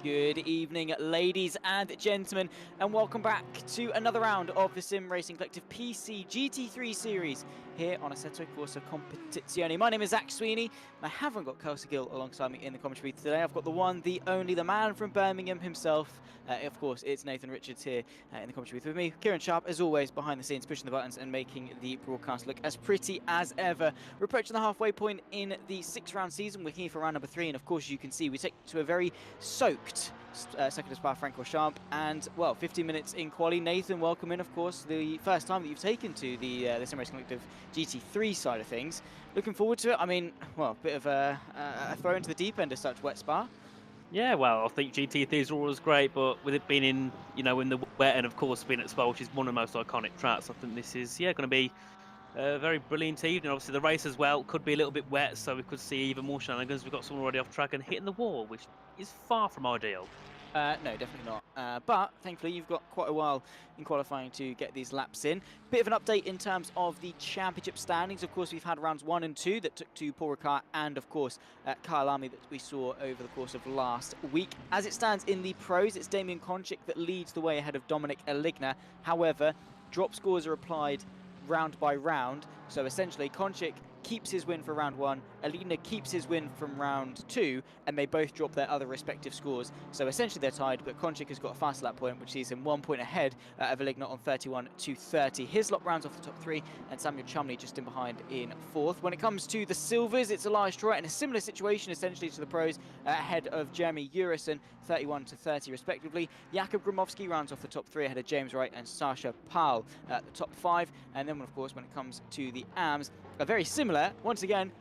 Good evening, ladies and gentlemen, and welcome back to another round of the Sim Racing Collective PC GT3 Series here on Assetto Corsa Competizione. My name is Zach Sweeney, and I haven't got Kelsey Gill alongside me in the commentary booth today. I've got the one, the only, the man from Birmingham himself. Of course, it's Nathan Richards here in the commentary booth with me. Kieran Sharp, as always, behind the scenes, pushing the buttons and making the broadcast look as pretty as ever. We're approaching the halfway point in the 6-round season. We're here for round number 3, and of course, you can see we take to a very soaked second to Spa-Francorchamps, and well, 15 minutes in quali. Nathan, welcome in, of course, the first time that you've taken to the Sim Racing Collective GT3 side of things. Looking forward to it. I mean, well, a bit of a throw into the deep end as such, wet Spa. Yeah, well, I think GT3 is always great, but with it being in, in the wet, and of course being at Spa, which is one of the most iconic tracks, I think this is, going to be a very brilliant evening. Obviously, the race as well could be a little bit wet, so we could see even more shenanigans. We've got someone already off track and hitting the wall, which is far from ideal. No, definitely not. But thankfully, you've got quite a while in qualifying to get these laps in. Bit of an update in terms of the championship standings. Of course, we've had rounds 1 and 2 that took to Paul Ricard and, of course, Kyle Army that we saw over the course of last week. As it stands in the pros, it's Damien Konchik that leads the way ahead of Dominic Eligna. However, drop scores are applied round by round. So essentially, Konchik keeps his win for round 1, Eligna keeps his win from round 2, and they both drop their other respective scores. So essentially they're tied, but Konchik has got a fast lap point, which sees him 1 point ahead of Eligna on 31 to 30. Hislop rounds off the top 3, and Samuel Chumley just in behind in 4th. When it comes to the silvers, it's Elias Troy in a similar situation essentially to the pros, ahead of Jeremy Urison, 31 to 30 respectively. Jakub Grimovski rounds off the top 3 ahead of James Wright and Sasha Powell at the top 5. And then, of course, when it comes to the AMs, a very similar, once again,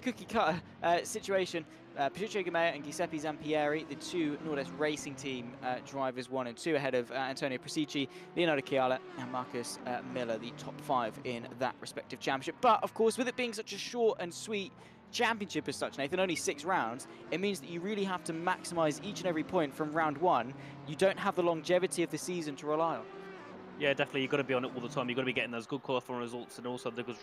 cookie-cutter situation. Patricio Gamea and Giuseppe Zampieri, the two Nordes Racing Team drivers 1 and 2, ahead of Antonio Presici, Leonardo Chiala, and Marcus Miller, the top 5 in that respective championship. But, of course, with it being such a short and sweet championship as such, Nathan, only 6 rounds, it means that you really have to maximise each and every point from round 1. You don't have the longevity of the season to rely on. Yeah, definitely, you've got to be on it all the time. You've got to be getting those good qualifying results and also the good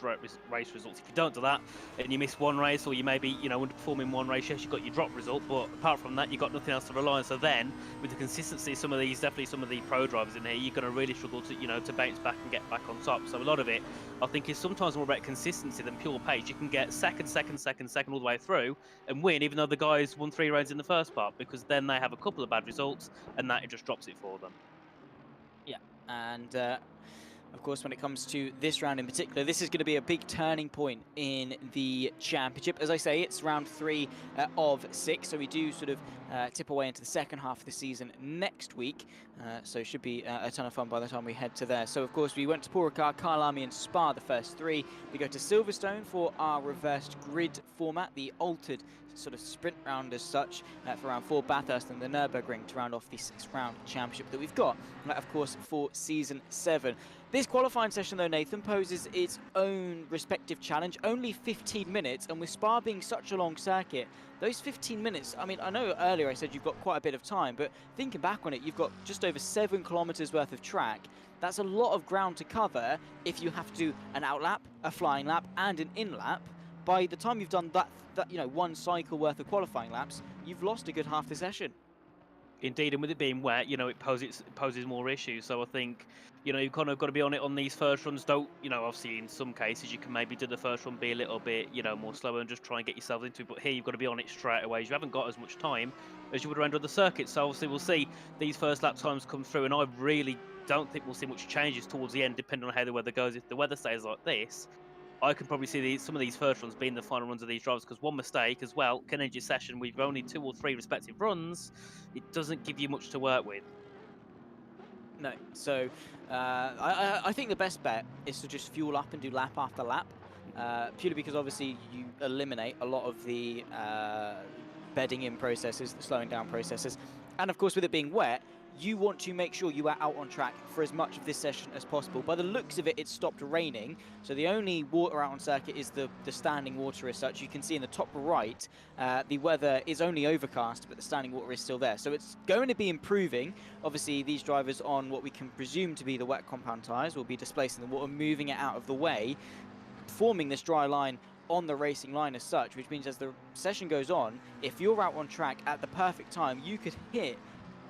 race results. If you don't do that and you miss one race, or you maybe, underperforming one race, yes, you've got your drop result, but apart from that, you've got nothing else to rely on. So then, with the consistency, some of the pro drivers in here, you're going to really struggle to, to bounce back and get back on top. So a lot of it, I think, is sometimes more about consistency than pure pace. You can get second all the way through and win, even though the guys won 3 rounds in the first part, because then they have a couple of bad results, and that it just drops it for them. Yeah, and of course, when it comes to this round in particular, this is going to be a big turning point in the championship. As I say, it's round 3 of 6, so we do sort of tip away into the second half of the season next week. So it should be a ton of fun by the time we head to there. So, of course, we went to Paul Ricard, Kyle Army and Spa the first 3. We go to Silverstone for our reversed grid format, the altered sort of sprint round as such for round 4, Bathurst, and the Nürburgring to round off the 6th-round championship that we've got, of course, for Season 7. This qualifying session, though, Nathan, poses its own respective challenge. Only 15 minutes, and with Spa being such a long circuit, those 15 minutes, I mean, I know earlier I said you've got quite a bit of time, but thinking back on it, you've got just over 7 kilometres worth of track. That's a lot of ground to cover if you have to do an out lap, a flying lap, and an in lap. By the time you've done that one cycle worth of qualifying laps, you've lost a good half the session. Indeed, and with it being wet, you know, it poses more issues. So I think, you know, you've kind of got to be on it on these first runs. Don't, you know, obviously in some cases you can maybe do the first run be a little bit, you know, more slower and just try and get yourself into it. But here you've got to be on it straight away. You haven't got as much time as you would around other circuits. So obviously we'll see these first lap times come through, and I really don't think we'll see much changes towards the end, depending on how the weather goes. If the weather stays like this, I can probably see some of these first runs being the final runs of these drivers, because one mistake as well can end your session with only 2 or 3 respective runs. It doesn't give you much to work with. No, so I think the best bet is to just fuel up and do lap after lap, purely because obviously you eliminate a lot of the bedding in processes, the slowing down processes, and of course with it being wet, you want to make sure you are out on track for as much of this session as possible. By the looks of it, it's stopped raining, so the only water out on circuit is the standing water as such. You can see in the top right, the weather is only overcast, but the standing water is still there. So it's going to be improving. Obviously, these drivers on what we can presume to be the wet compound tyres will be displacing the water, moving it out of the way, forming this dry line on the racing line as such, which means as the session goes on, if you're out on track at the perfect time, you could hit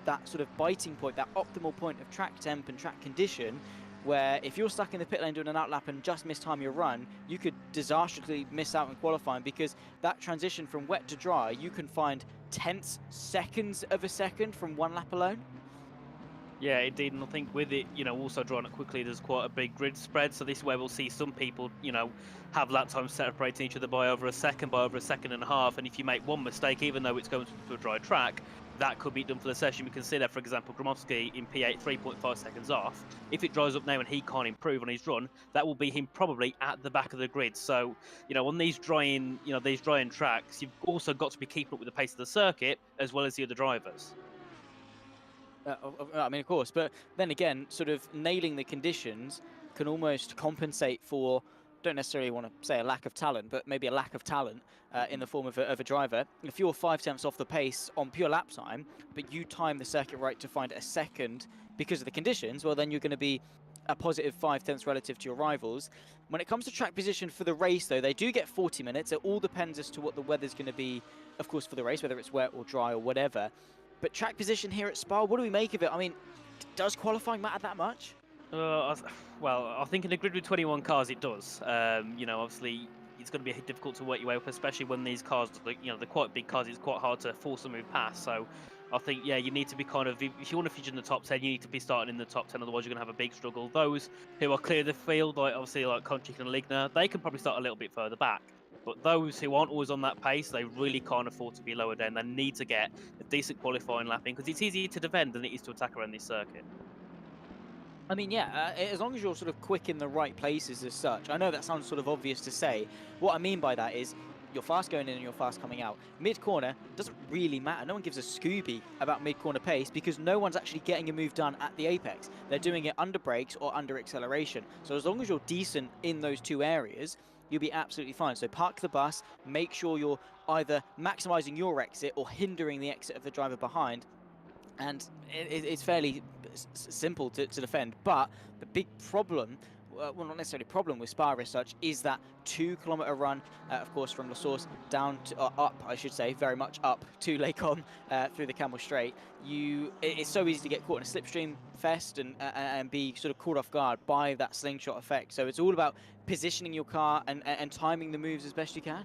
that sort of biting point, that optimal point of track temp and track condition, where if you're stuck in the pit lane doing an outlap and just mistime your run, you could disastrously miss out on qualifying, because that transition from wet to dry, you can find tenths, seconds of a second from one lap alone. Yeah, indeed, and I think with it, you know, also drawing it quickly, there's quite a big grid spread, so this is where we'll see some people, you know, have lap times separating each other by over a second, by over a second and a half, and if you make one mistake, even though it's going to a dry track, that could be done for the session. We can see that, for example, Gromowski in P8, 3.5 seconds off. If it dries up now and he can't improve on his run, that will be him probably at the back of the grid. So, you know, on these drying tracks, you've also got to be keeping up with the pace of the circuit as well as the other drivers. I mean, of course, but then again, sort of nailing the conditions can almost compensate for, don't necessarily want to say a lack of talent, but maybe a lack of talent in the form of a driver. If you're 5 tenths off the pace on pure lap time, but you time the circuit right to find a second because of the conditions, well, then you're going to be a positive 5 tenths relative to your rivals. When it comes to track position for the race, though, they do get 40 minutes. It all depends as to what the weather's going to be, of course, for the race, whether it's wet or dry or whatever. But track position here at Spa, what do we make of it? I mean, does qualifying matter that much? Well, I think in a grid with 21 cars, it does. You know, obviously, it's going to be difficult to work your way up, especially when these cars, you know, they're quite big cars. It's quite hard to force them to move past. So I think, yeah, you need to be kind of, if you want to feature in the top 10, you need to be starting in the top 10. Otherwise, you're going to have a big struggle. Those who are clear of the field, like obviously like Konchik and Ligner, they can probably start a little bit further back. But those who aren't always on that pace, they really can't afford to be lower down. They need to get a decent qualifying lapping, because it's easier to defend than it is to attack around this circuit. I mean, yeah, as long as you're sort of quick in the right places as such. I know that sounds sort of obvious to say. What I mean by that is you're fast going in and you're fast coming out. Mid-corner doesn't really matter. No one gives a Scooby about mid-corner pace, because no one's actually getting a move done at the apex. They're doing it under brakes or under acceleration. So as long as you're decent in those two areas, you'll be absolutely fine. So park the bus, make sure you're either maximizing your exit or hindering the exit of the driver behind. And it's fairly simple to defend. But the big problem, well, not necessarily problem with Spa as such, is that 2-kilometer run, of course, from La Source down to, up, I should say, very much up to Les Combes through the Camel Straight. It's so easy to get caught in a slipstream fest and be sort of caught off guard by that slingshot effect. So it's all about positioning your car and timing the moves as best you can.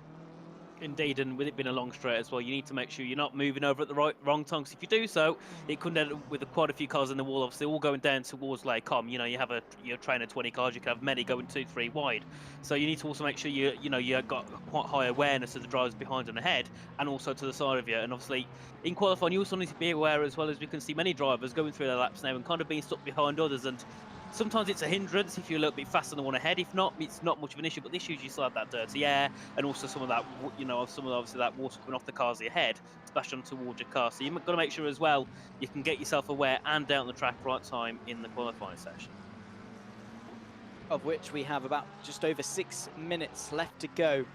Indeed, and with it being a long straight as well, you need to make sure you're not moving over at the wrong time. Because if you do so, it could end up with quite a few cars in the wall. Obviously, all going down towards Les Combes. You know, you have your train of 20 cars. You can have many going 2-3 wide. So you need to also make sure you've got quite high awareness of the drivers behind and ahead, and also to the side of you. And obviously, in qualifying, you also need to be aware as well, as we can see many drivers going through their laps now and kind of being stuck behind others. And sometimes it's a hindrance if you're a little bit faster than the one ahead. If not, it's not much of an issue. But this usually still have that dirty air, and also some of that, obviously that water coming off the cars ahead, splashing towards your car. So you've got to make sure as well you can get yourself aware and down the track right time in the qualifying session. Of which we have about just over 6 minutes left to go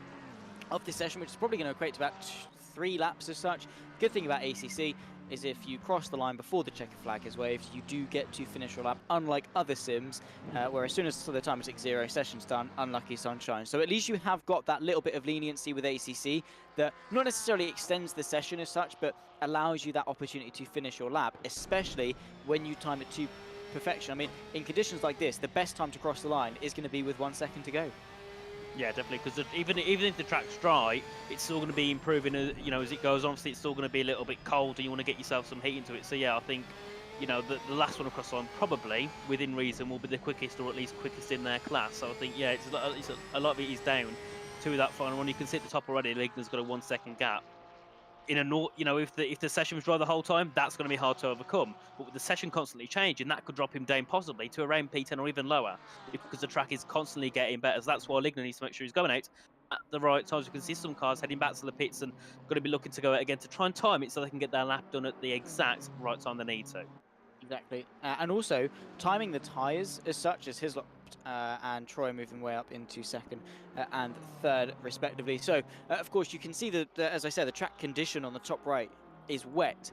of this session, which is probably going to equate to about 3 laps as such. Good thing about ACC, is if you cross the line before the checker flag is waved, you do get to finish your lap, unlike other sims, where as soon as the timer ticks 0, session's done, unlucky sunshine. So at least you have got that little bit of leniency with ACC that not necessarily extends the session as such, but allows you that opportunity to finish your lap, especially when you time it to perfection. I mean, in conditions like this, the best time to cross the line is going to be with 1 second to go. Yeah, definitely, because even if the track's dry, it's still going to be improving, you know, as it goes on. Obviously, it's still going to be a little bit cold, and you want to get yourself some heat into it. So yeah, I think, you know, the last one across the line, probably within reason, will be the quickest, or at least quickest in their class. So I think, yeah, a lot of it is down to that final one. You can see at the top already, Ligner's got a 1 second gap. In a you know, if the session was dry the whole time, that's going to be hard to overcome. But with the session constantly changing, that could drop him down possibly to around P10 or even lower, because the track is constantly getting better. So that's why Ligner needs to make sure he's going out at the right times. You can see some cars heading back to the pits and going to be looking to go out again to try and time it so they can get their lap done at the exact right time they need to. Exactly. And also, timing the tyres as such, as Hislop and Troy move them way up into second and third, respectively. So, of course, you can see that, as I said, the track condition on the top right is wet.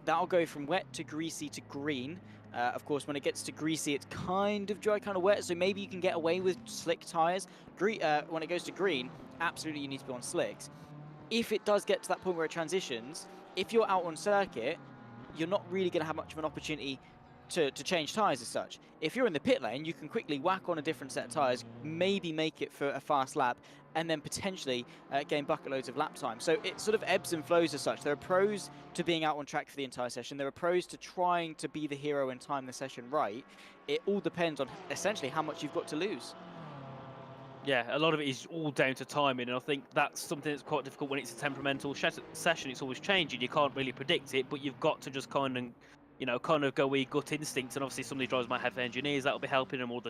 That'll go from wet to greasy to green. Of course, when it gets to greasy, it's kind of dry, kind of wet, so maybe you can get away with slick tyres. When it goes to green, absolutely you need to be on slicks. If it does get to that point where it transitions, if you're out on circuit, you're not really going to have much of an opportunity to change tyres as such. If you're in the pit lane, you can quickly whack on a different set of tyres, maybe make it for a fast lap, and then potentially gain bucket loads of lap time. So it sort of ebbs and flows as such. There are pros to being out on track for the entire session. There are pros to trying to be the hero and time the session right. It all depends on essentially how much you've got to lose. Yeah, a lot of it is all down to timing, and I think that's something that's quite difficult when it's a temperamental session. It's always changing. You can't really predict it, but you've got to just kind of go with your gut instinct. And obviously, some of these drivers might have engineers that'll be helping them, or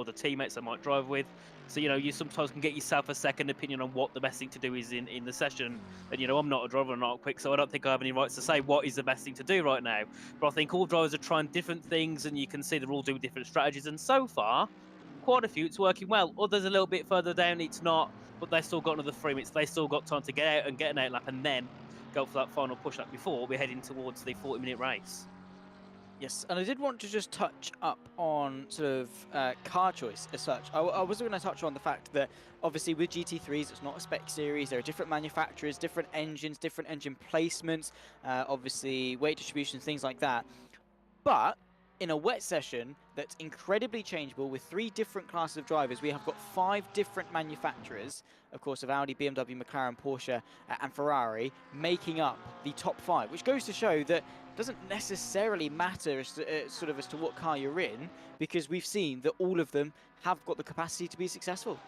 the teammates they might drive with. So you sometimes can get yourself a second opinion on what the best thing to do is in the session. And I'm not a driver, I'm not quick, so I don't think I have any rights to say what is the best thing to do right now. But I think all drivers are trying different things, and you can see they're all doing different strategies. And so far, quite a few, it's working well. Others a little bit further down, it's not, but they've still got another 3 minutes. They still got time to get out and get an out lap and then go for that final push lap before we're heading towards the 40-minute race. Yes, and I did want to just touch up on sort of car choice as such. I was going to touch on the fact that obviously with GT3s, it's not a spec series. There are different manufacturers, different engines, different engine placements, obviously weight distribution, things like that. But in a wet session that's incredibly changeable with 3 different classes of drivers, we have got 5 different manufacturers, of course, of Audi, BMW, McLaren, Porsche, and Ferrari, making up the top 5, which goes to show that it doesn't necessarily matter as to what car you're in, because we've seen that all of them have got the capacity to be successful.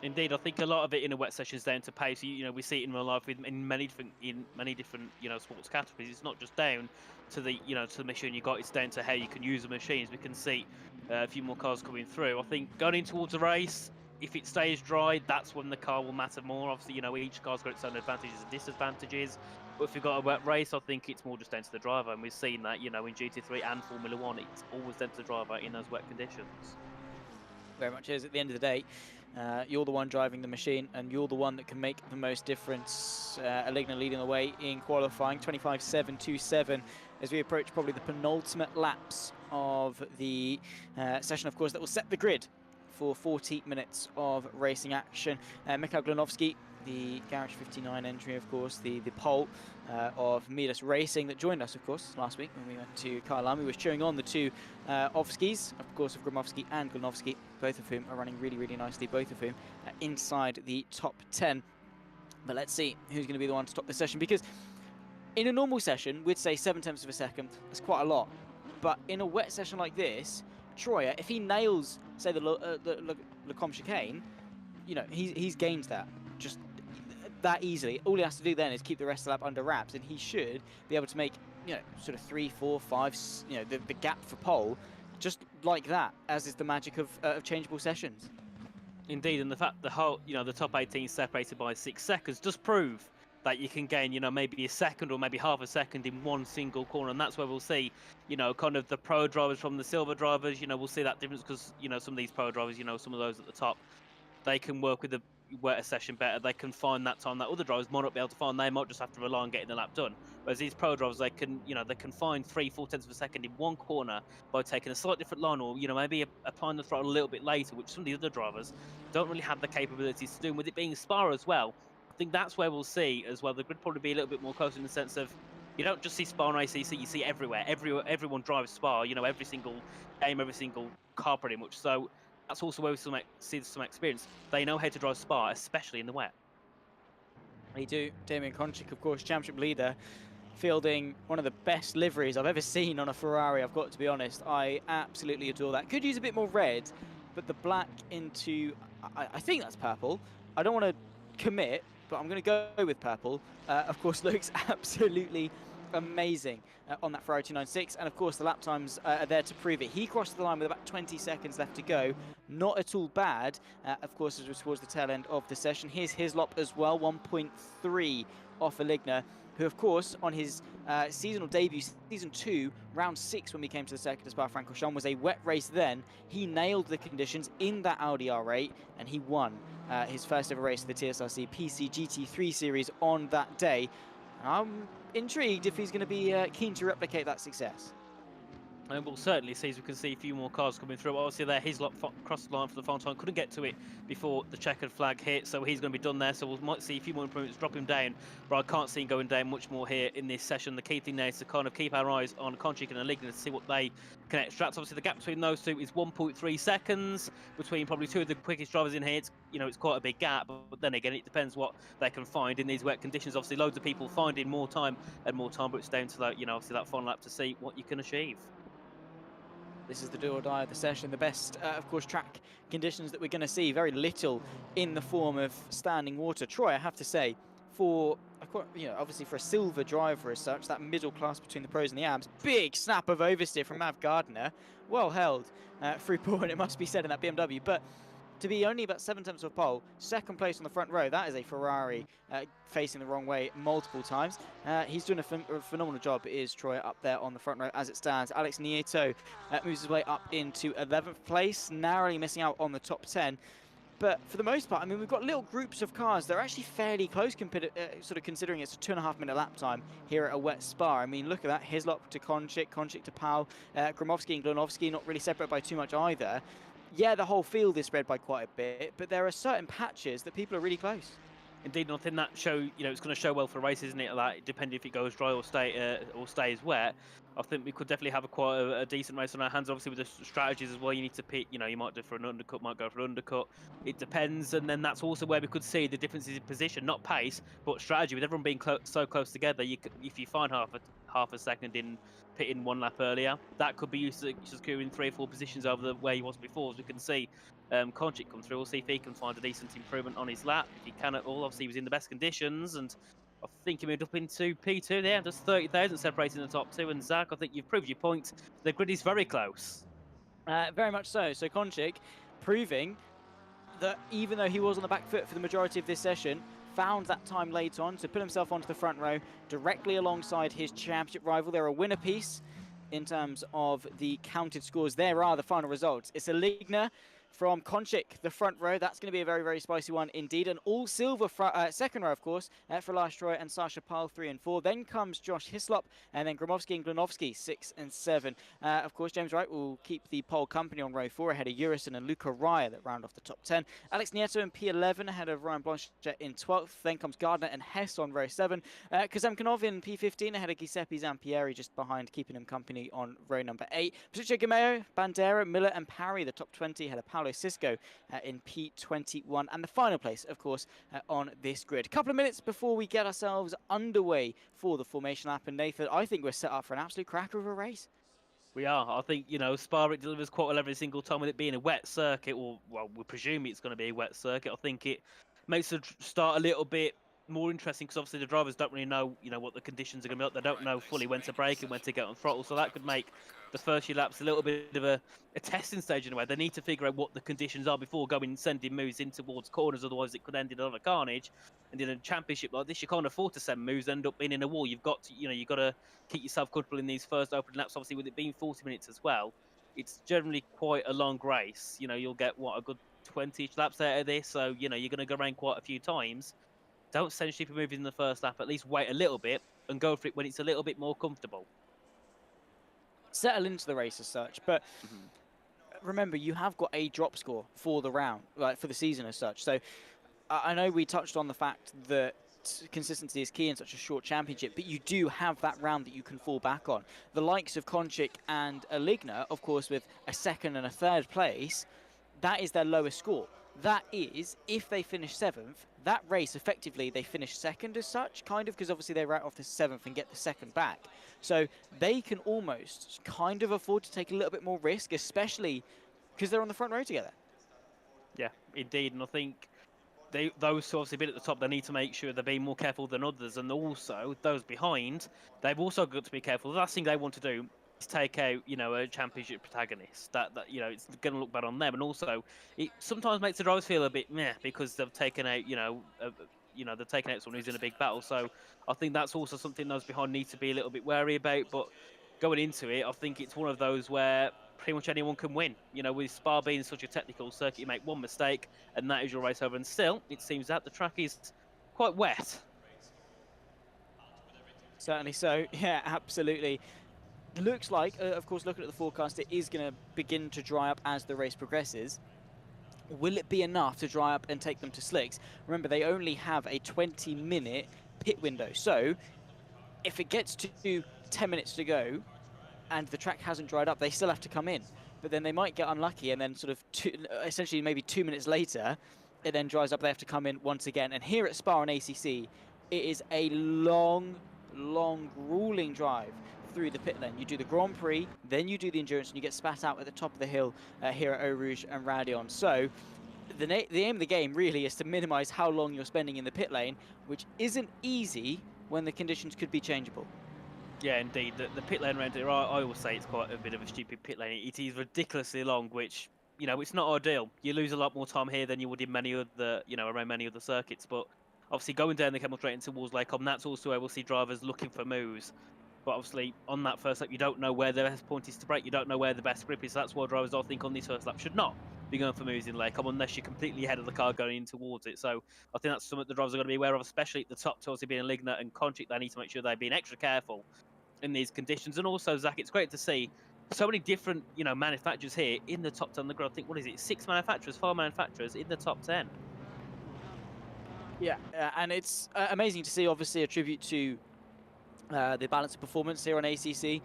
Indeed, I think a lot of it in a wet session is down to pace. We see it in real life in many different sports categories. It's not just down to the to the machine you got. It's down to how you can use the machines. We can see a few more cars coming through. I think going in towards a race, if it stays dry, that's when the car will matter more. Obviously, each car's got its own advantages and disadvantages. But if you've got a wet race, I think it's more just down to the driver, and we've seen that in GT3 and Formula 1, it's always down to the driver in those wet conditions. Very much is. At the end of the day, you're the one driving the machine, and you're the one that can make the most difference. Ligner leading the way in qualifying, 25.727, as we approach probably the penultimate laps of the session, of course, that will set the grid for 40 minutes of racing action. Mikhail Glanovsky, the Garage 59 entry, of course, the pole of Midas Racing that joined us, of course, last week when we went to Kyalami, was cheering on the 2 Ovskis, of course, of Gromovsky and Glanovsky, both of whom are running really, really nicely, both of whom inside the top 10. But let's see who's going to be the one to top this session, because in a normal session, we'd say 7/10 of a second. That's quite a lot. But in a wet session like this, Troyer, if he nails, say, the Lecombe chicane, he's gained that just that easily. All he has to do then is keep the rest of the lap under wraps, and he should be able to make, sort of 3, 4, 5, the gap for pole, just like that, as is the magic of changeable sessions. Indeed, and the fact the top 18 separated by 6 seconds does prove that you can gain, maybe a second or maybe half a second in one single corner, and that's where we'll see, kind of the pro drivers from the silver drivers. We'll see that difference because, some of these pro drivers, some of those at the top, they can work with the wetter session better, they can find that time that other drivers might not be able to find. They might just have to rely on getting the lap done. Whereas these pro drivers, they can, they can find 3-4 tenths of a second in one corner by taking a slightly different line, or maybe applying the throttle a little bit later, which some of the other drivers don't really have the capabilities to do. And with it being Spa as well, I think that's where we'll see as well. The grid probably be a little bit more close in the sense of you don't just see Spa on ACC, you see everywhere. Everyone drives Spa. Every single game, every single car, pretty much. So that's also where we see some experience. They know how to drive Spa, especially in the wet. They do. Damien Konchik, of course, championship leader, fielding one of the best liveries I've ever seen on a Ferrari, I've got to be honest. I absolutely adore that. Could use a bit more red, but the black into, I think that's purple. I don't want to commit, but I'm going to go with purple. Of course, looks absolutely amazing on that Ferrari 296, and of course the lap times are there to prove it. He crossed the line with about 20 seconds left to go. Not at all bad, of course, as we're towards the tail end of the session. Here's Hislop as well, 1.3 off Aligna, who of course on his seasonal debut, season 2, round 6 when we came to the circuit of Spa-Francorchamps, was a wet race then. He nailed the conditions in that Audi R8 and he won his first ever race of the TSRC PC GT3 Series on that day. I'm intrigued if he's going to be keen to replicate that success. And we'll certainly see, as we can see a few more cars coming through. Obviously there, Hislop crossed the line for the final time, couldn't get to it before the checkered flag hit, so he's going to be done there. So we might see a few more improvements, drop him down, but I can't see him going down much more here in this session. The key thing now is to kind of keep our eyes on Konchik and Aligna to see what they can extract. Obviously the gap between those two is 1.3 seconds between probably two of the quickest drivers in here. It's quite a big gap, but then again it depends what they can find in these wet conditions. Obviously loads of people finding more time, but it's down to that, obviously that final lap to see what you can achieve. This is the do or die of the session. The best, of course, track conditions that we're going to see. Very little in the form of standing water. Troy, I have to say, for obviously for a silver driver as such, that middle class between the pros and the abs, big snap of oversteer from Mav Gardner. Well held through Paul, and it must be said in that BMW. But to be only about 7 tenths of a pole, second place on the front row, that is a Ferrari facing the wrong way multiple times. He's doing a phenomenal job, is Troy, up there on the front row as it stands. Alex Nieto moves his way up into 11th place, narrowly missing out on the top 10. But for the most part, I mean, we've got little groups of cars that are actually fairly close, sort of considering it's a 2.5-minute lap time here at a wet Spa. I mean, look at that. Hislop to Konchik, Konchik to Powell, Gromovski and Glonovski, not really separate by too much either. Yeah, the whole field is spread by quite a bit, but there are certain patches that people are really close. Indeed, and I think that it's going to show well for a race, isn't it? Like, depending if it goes dry or stays wet. I think we could definitely have quite a decent race on our hands. Obviously, with the strategies as well, you need to pick. You might do for an undercut, might go for an undercut. It depends, and then that's also where we could see the differences in position, not pace, but strategy. With everyone being so close together, if you find half a second in pitting one lap earlier, that could be used to securing 3 or 4 positions over the where he was before. As we can see, Konchik come through. We'll see if he can find a decent improvement on his lap. If he can at all, obviously he was in the best conditions, and I think he moved up into P2 there. Just 30,000 separating the top 2. And Zach, I think you've proved your point. The grid is very close. Very much so. So Konchik proving that even though he was on the back foot for the majority of this session, found that time late on to put himself onto the front row directly alongside his championship rival. They're a winner piece in terms of the counted scores. There are the final results. It's Aligna from Konchik, the front row. That's going to be a very, very spicy one indeed. An all-silver second row, of course, for Lars Troy and Sasha Pal, 3 and 4. Then comes Josh Hislop, and then Gromovski and Glonovski, 6 and 7. Of course, James Wright will keep the pole company on row 4 ahead of Urison and Luca Raya that round off the top 10. Alex Nieto in P11 ahead of Ryan Blanchet in 12th. Then comes Gardner and Hess on row 7. Kazemkanov in P15 ahead of Giuseppe Zampieri just behind, keeping him company on row number 8. Patricio Gameo, Bandera, Miller and Parry, the top 20 ahead of Paolo Cisco in P21, and the final place, of course, on this grid. A couple of minutes before we get ourselves underway for the formation lap, and Nathan, I think we're set up for an absolute cracker of a race. We are. I think, Spa, it delivers quite well every single time. With it being a wet circuit, or, well, we presume it's going to be a wet circuit, I think it makes the start a little bit more interesting, because obviously the drivers don't really know, what the conditions are going to be like. They don't know fully when to brake and when to get on throttle, so that could make the first few laps a little bit of a testing stage in a way. They need to figure out what the conditions are before sending moves in towards corners, otherwise it could end in another carnage. And in a championship like this, you can't afford to send moves, end up being in a wall. You've got to, you've got to keep yourself comfortable in these first opening laps, obviously with it being 40 minutes as well. it's generally quite a long race. You know, you'll get what, a good 20 laps out of this, so you know you're going to go around quite a few times. Don't send stupid moves in the first lap. At least wait a little bit and go for it when it's a little bit more comfortable. Settle into the race as such, but Mhm. remember, you have got a drop score for the round, like for the season as such. So I know we touched on the fact that consistency is key in such a short championship, but you do have that round that you can fall back on. The likes of Konchik and Aligna, of course, with a second and a third place, that is their lowest score. That is, if they finish 7th, that race effectively they finish second as such, kind of, because obviously they write off the 7th and get the second back. So they can almost kind of afford to take a little bit more risk, especially because they're on the front row together. Yeah, indeed, and I think those who obviously been at the top, they need to make sure they're being more careful than others, and also those behind, they've also got to be careful. The last thing they want to do is take out, you know, a championship protagonist. That you know, it's going to look bad on them, and also it sometimes makes the drivers feel a bit meh because they've taken out, they've taken out someone who's in a big battle. So I think that's also something those behind need to be a little bit wary about. But going into it, I think it's one of those where pretty much anyone can win. You know, with Spa being such a technical circuit, you make one mistake and that is your race over. And still, it seems that the track is quite wet. Certainly so. Yeah, absolutely. Looks like, of course, looking at the forecast, it is going to begin to dry up as the race progresses. Will it be enough to dry up and take them to slicks? Remember, they only have a 20-minute pit window. So if it gets to 10 minutes to go and the track hasn't dried up, they still have to come in. But then they might get unlucky and then sort of essentially maybe 2 minutes later, it then dries up, they have to come in once again. And here at Spa and ACC, it is a long, grueling drive through the pit lane. You do the Grand Prix, then you do the endurance, and you get spat out at the top of the hill here at Eau Rouge and Radion. So the aim of the game really is to minimize how long you're spending in the pit lane, which isn't easy when the conditions could be changeable. Yeah, indeed. The pit lane around here, I always say it's quite a bit of a stupid pit lane. It is ridiculously long, which, you know, it's not ideal. You lose a lot more time here than you would in many other, around many other circuits. But obviously going down the Kemmel Straight into towards Lake that's also where we'll see drivers looking for moves. But obviously, on that first lap, you don't know where the best point is to brake. You don't know where the best grip is. That's why drivers, I think, on this first lap should not be going for moves in Lake unless you're completely ahead of the car going in towards it. So I think that's something the drivers are going to be aware of, especially at the top, to obviously being Ligna and Konchik. They need to make sure they're being extra careful in these conditions. And also, Zach, it's great to see so many different, manufacturers here in the top 10 of the grid. I think, what is it, 5 manufacturers in the top 10. Yeah, and it's amazing to see, obviously, a tribute to the balance of performance here on ACC.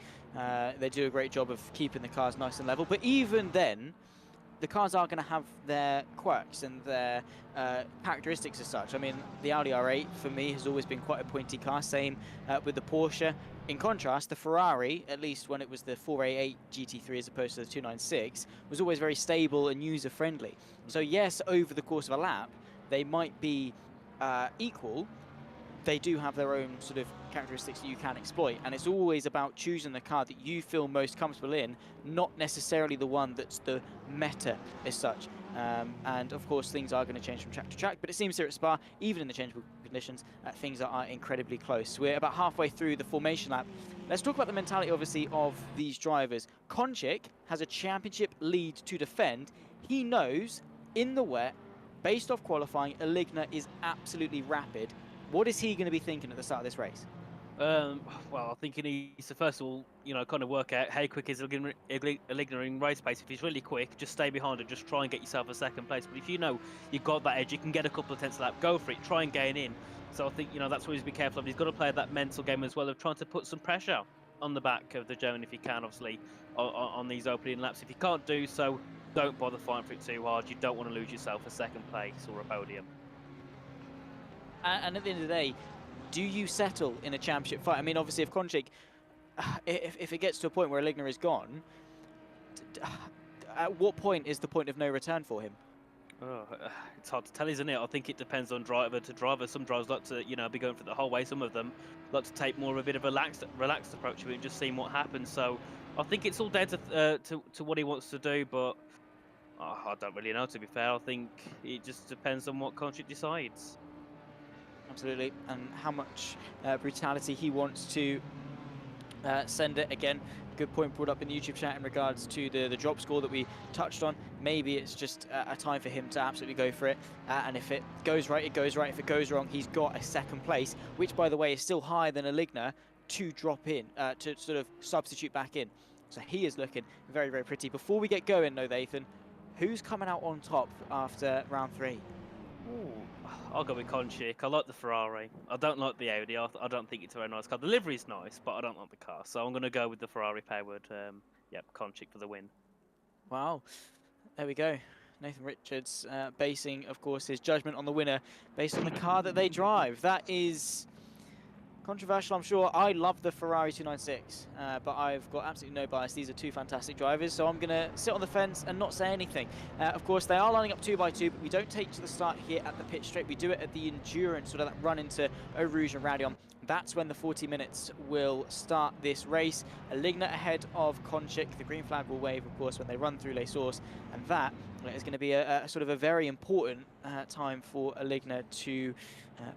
They do a great job of keeping the cars nice and level. But even then, the cars are going to have their quirks and their characteristics as such. I mean, the Audi R8, for me, has always been quite a pointy car. Same with the Porsche. In contrast, the Ferrari, at least when it was the 488 GT3 as opposed to the 296, was always very stable and user-friendly. So yes, over the course of a lap, they might be equal. They do have their own sort of characteristics that you can exploit, and it's always about choosing the car that you feel most comfortable in, not necessarily the one that's the meta as such. And of course, things are going to change from track to track, but it seems here at Spa, even in the changeable conditions, things are incredibly close. We're about halfway through the formation lap. Let's talk about the mentality, obviously, of these drivers. Konchik has a championship lead to defend. He knows, in the wet, based off qualifying, Aligna is absolutely rapid. What is he going to be thinking at the start of this race? Well, I think he needs to first of all, kind of work out how quick is Aligna in race pace. If he's really quick, just stay behind and just try and get yourself a second place. But if you know you've got that edge, you can get a couple of tenths of lap, go for it, try and gain in. So I think, that's what he's be careful of. He's got to play that mental game as well of trying to put some pressure on the back of the German if he can, obviously, on these opening laps. If you can't do so, don't bother fighting for it too hard. You don't want to lose yourself a second place or a podium. And at the end of the day, do you settle in a championship fight? I mean, obviously, if Konchik, if it gets to a point where Aligna is gone, at what point is the point of no return for him? Oh, it's hard to tell, isn't it? I think it depends on driver to driver. Some drivers like to, be going for the whole way. Some of them like to take more of a bit of a relaxed approach to it and just seeing what happens. So I think it's all down to what he wants to do. But I don't really know, to be fair. I think it just depends on what Konchik decides. Absolutely, and how much brutality he wants to send it. Again, good point brought up in the YouTube chat in regards to the drop score that we touched on. Maybe it's just a time for him to absolutely go for it. And if it goes right, it goes right. If it goes wrong, he's got a second place, which, by the way, is still higher than Aligna to drop in, to sort of substitute back in. So he is looking very, very pretty. Before we get going, though, Nathan, who's coming out on top after round 3? Ooh, I'll go with Konchik. I like the Ferrari. I don't like the Audi. I don't think it's a very nice car. The livery's nice, but I don't like the car. So I'm going to go with the Ferrari-powered, Konchik for the win. Wow. There we go. Nathan Richards basing, of course, his judgment on the winner based on the car that they drive. That is controversial, I'm sure. I love the Ferrari 296, but I've got absolutely no bias. These are two fantastic drivers, so I'm going to sit on the fence and not say anything. Of course, they are lining up 2 by 2, but we don't take to the start here at the pit straight. We do it at the endurance, sort of that run into Eau Rouge and Raidillon. That's when the 40 minutes will start this race. Aligna ahead of Konchik. The green flag will wave, of course, when they run through Les Sources, and that is going to be a sort of a very important time for Aligna to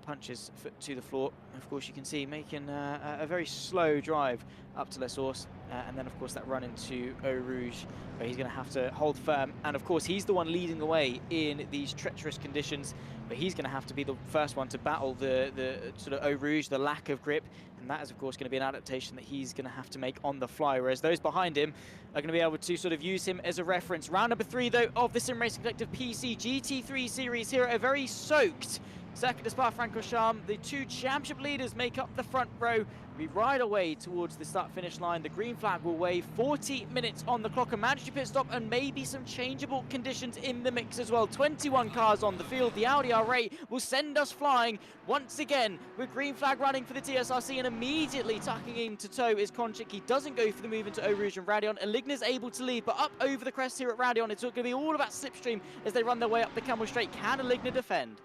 punch his foot to the floor. Of course, you can see making a very slow drive up to Les Sources, and then, of course, that run into Eau Rouge, where he's going to have to hold firm. And, of course, he's the one leading the way in these treacherous conditions, but he's going to have to be the first one to battle the sort of Eau Rouge, the lack of grip. And that is, of course, going to be an adaptation that he's going to have to make on the fly, whereas those behind him are going to be able to sort of use him as a reference. Round number 3, though, of the Sim Racing Collective PC GT3 Series here at a very soaked circuit de Spa-Francorchamps. The 2 championship leaders make up the front row. We ride away towards the start-finish line. The green flag will wave. 40 minutes on the clock, a mandatory pit stop, and maybe some changeable conditions in the mix as well. 21 cars on the field. The Audi R8 will send us flying once again with green flag running for the TSRC, and immediately tucking in to tow is Konchik. He doesn't go for the move into Eau Rouge and Raidillon. Aligna's able to lead, but up over the crest here at Raidillon, it's going to be all about slipstream as they run their way up the Camel Straight. Can Aligna defend?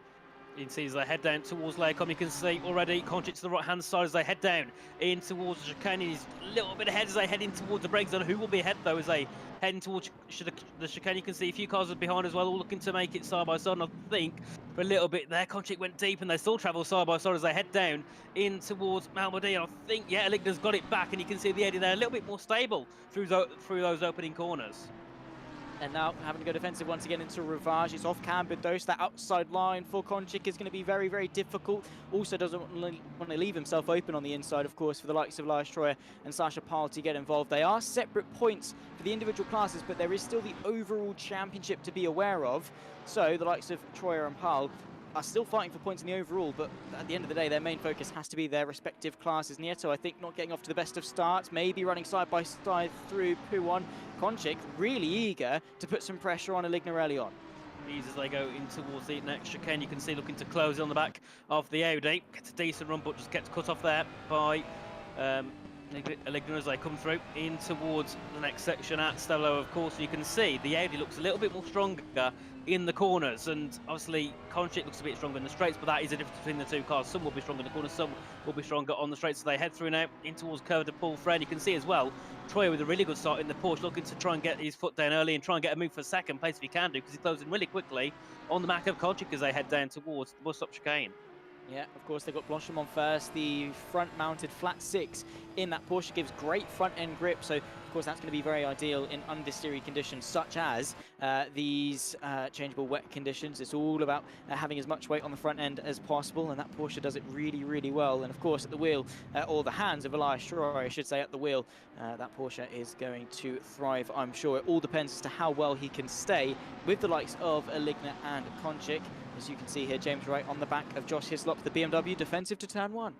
You can see as they head down towards Laycombe, you can see already Konchik to the right-hand side as they head down in towards the chicane. He's a little bit ahead as they head in towards the break zone. Who will be ahead, though, as they head in towards the chicane? You can see a few cars are behind as well, all looking to make it side by side. And I think for a little bit there, Konchik went deep, and they still travel side by side as they head down in towards Malmedy. I think, yeah, Aligna's got it back, and you can see the Eddie there a little bit more stable through those opening corners. And now having to go defensive once again into Ravage. It's off cambered though, so that outside line for Konchik is going to be very, very difficult. Also doesn't want to leave himself open on the inside, of course, for the likes of Lars Troyer and Sasha Pal to get involved. They are separate points for the individual classes, but there is still the overall championship to be aware of. So the likes of Troyer and Pal are still fighting for points in the overall, but at the end of the day, their main focus has to be their respective classes. Nieto, I think, not getting off to the best of starts, maybe running side by side through Puon. Konchik really eager to put some pressure on Aligna early on. As they go in towards the next chicane, you can see looking to close on the back of the Audi. Gets a decent run, but just gets cut off there by Aligna as they come through in towards the next section at Stello. Of course, you can see the Audi looks a little bit more stronger in the corners, and obviously Konchik looks a bit stronger in the straights, but that is a difference between the two cars. Some will be stronger in the corners, some will be stronger on the straights. So they head through now in towards Curve de Paul Fred. You can see as well Troyer with a really good start in the Porsche, looking to try and get his foot down early and try and get a move for second place if he can do, because he's closing really quickly on the back of Konchik as they head down towards the bus stop chicane. Yeah, of course, they've got Blanchimont first, the front-mounted flat 6 in that Porsche gives great front-end grip, so of course that's going to be very ideal in understeery conditions such as these changeable wet conditions. It's all about having as much weight on the front end as possible, and that Porsche does it really, really well. And of course at the wheel, or the hands of Elias Troyer, I should say, at the wheel, that Porsche is going to thrive, I'm sure. It all depends as to how well he can stay with the likes of Aligna and Konchik. As you can see here, James Wright on the back of Josh Hislop, the BMW defensive to turn 1.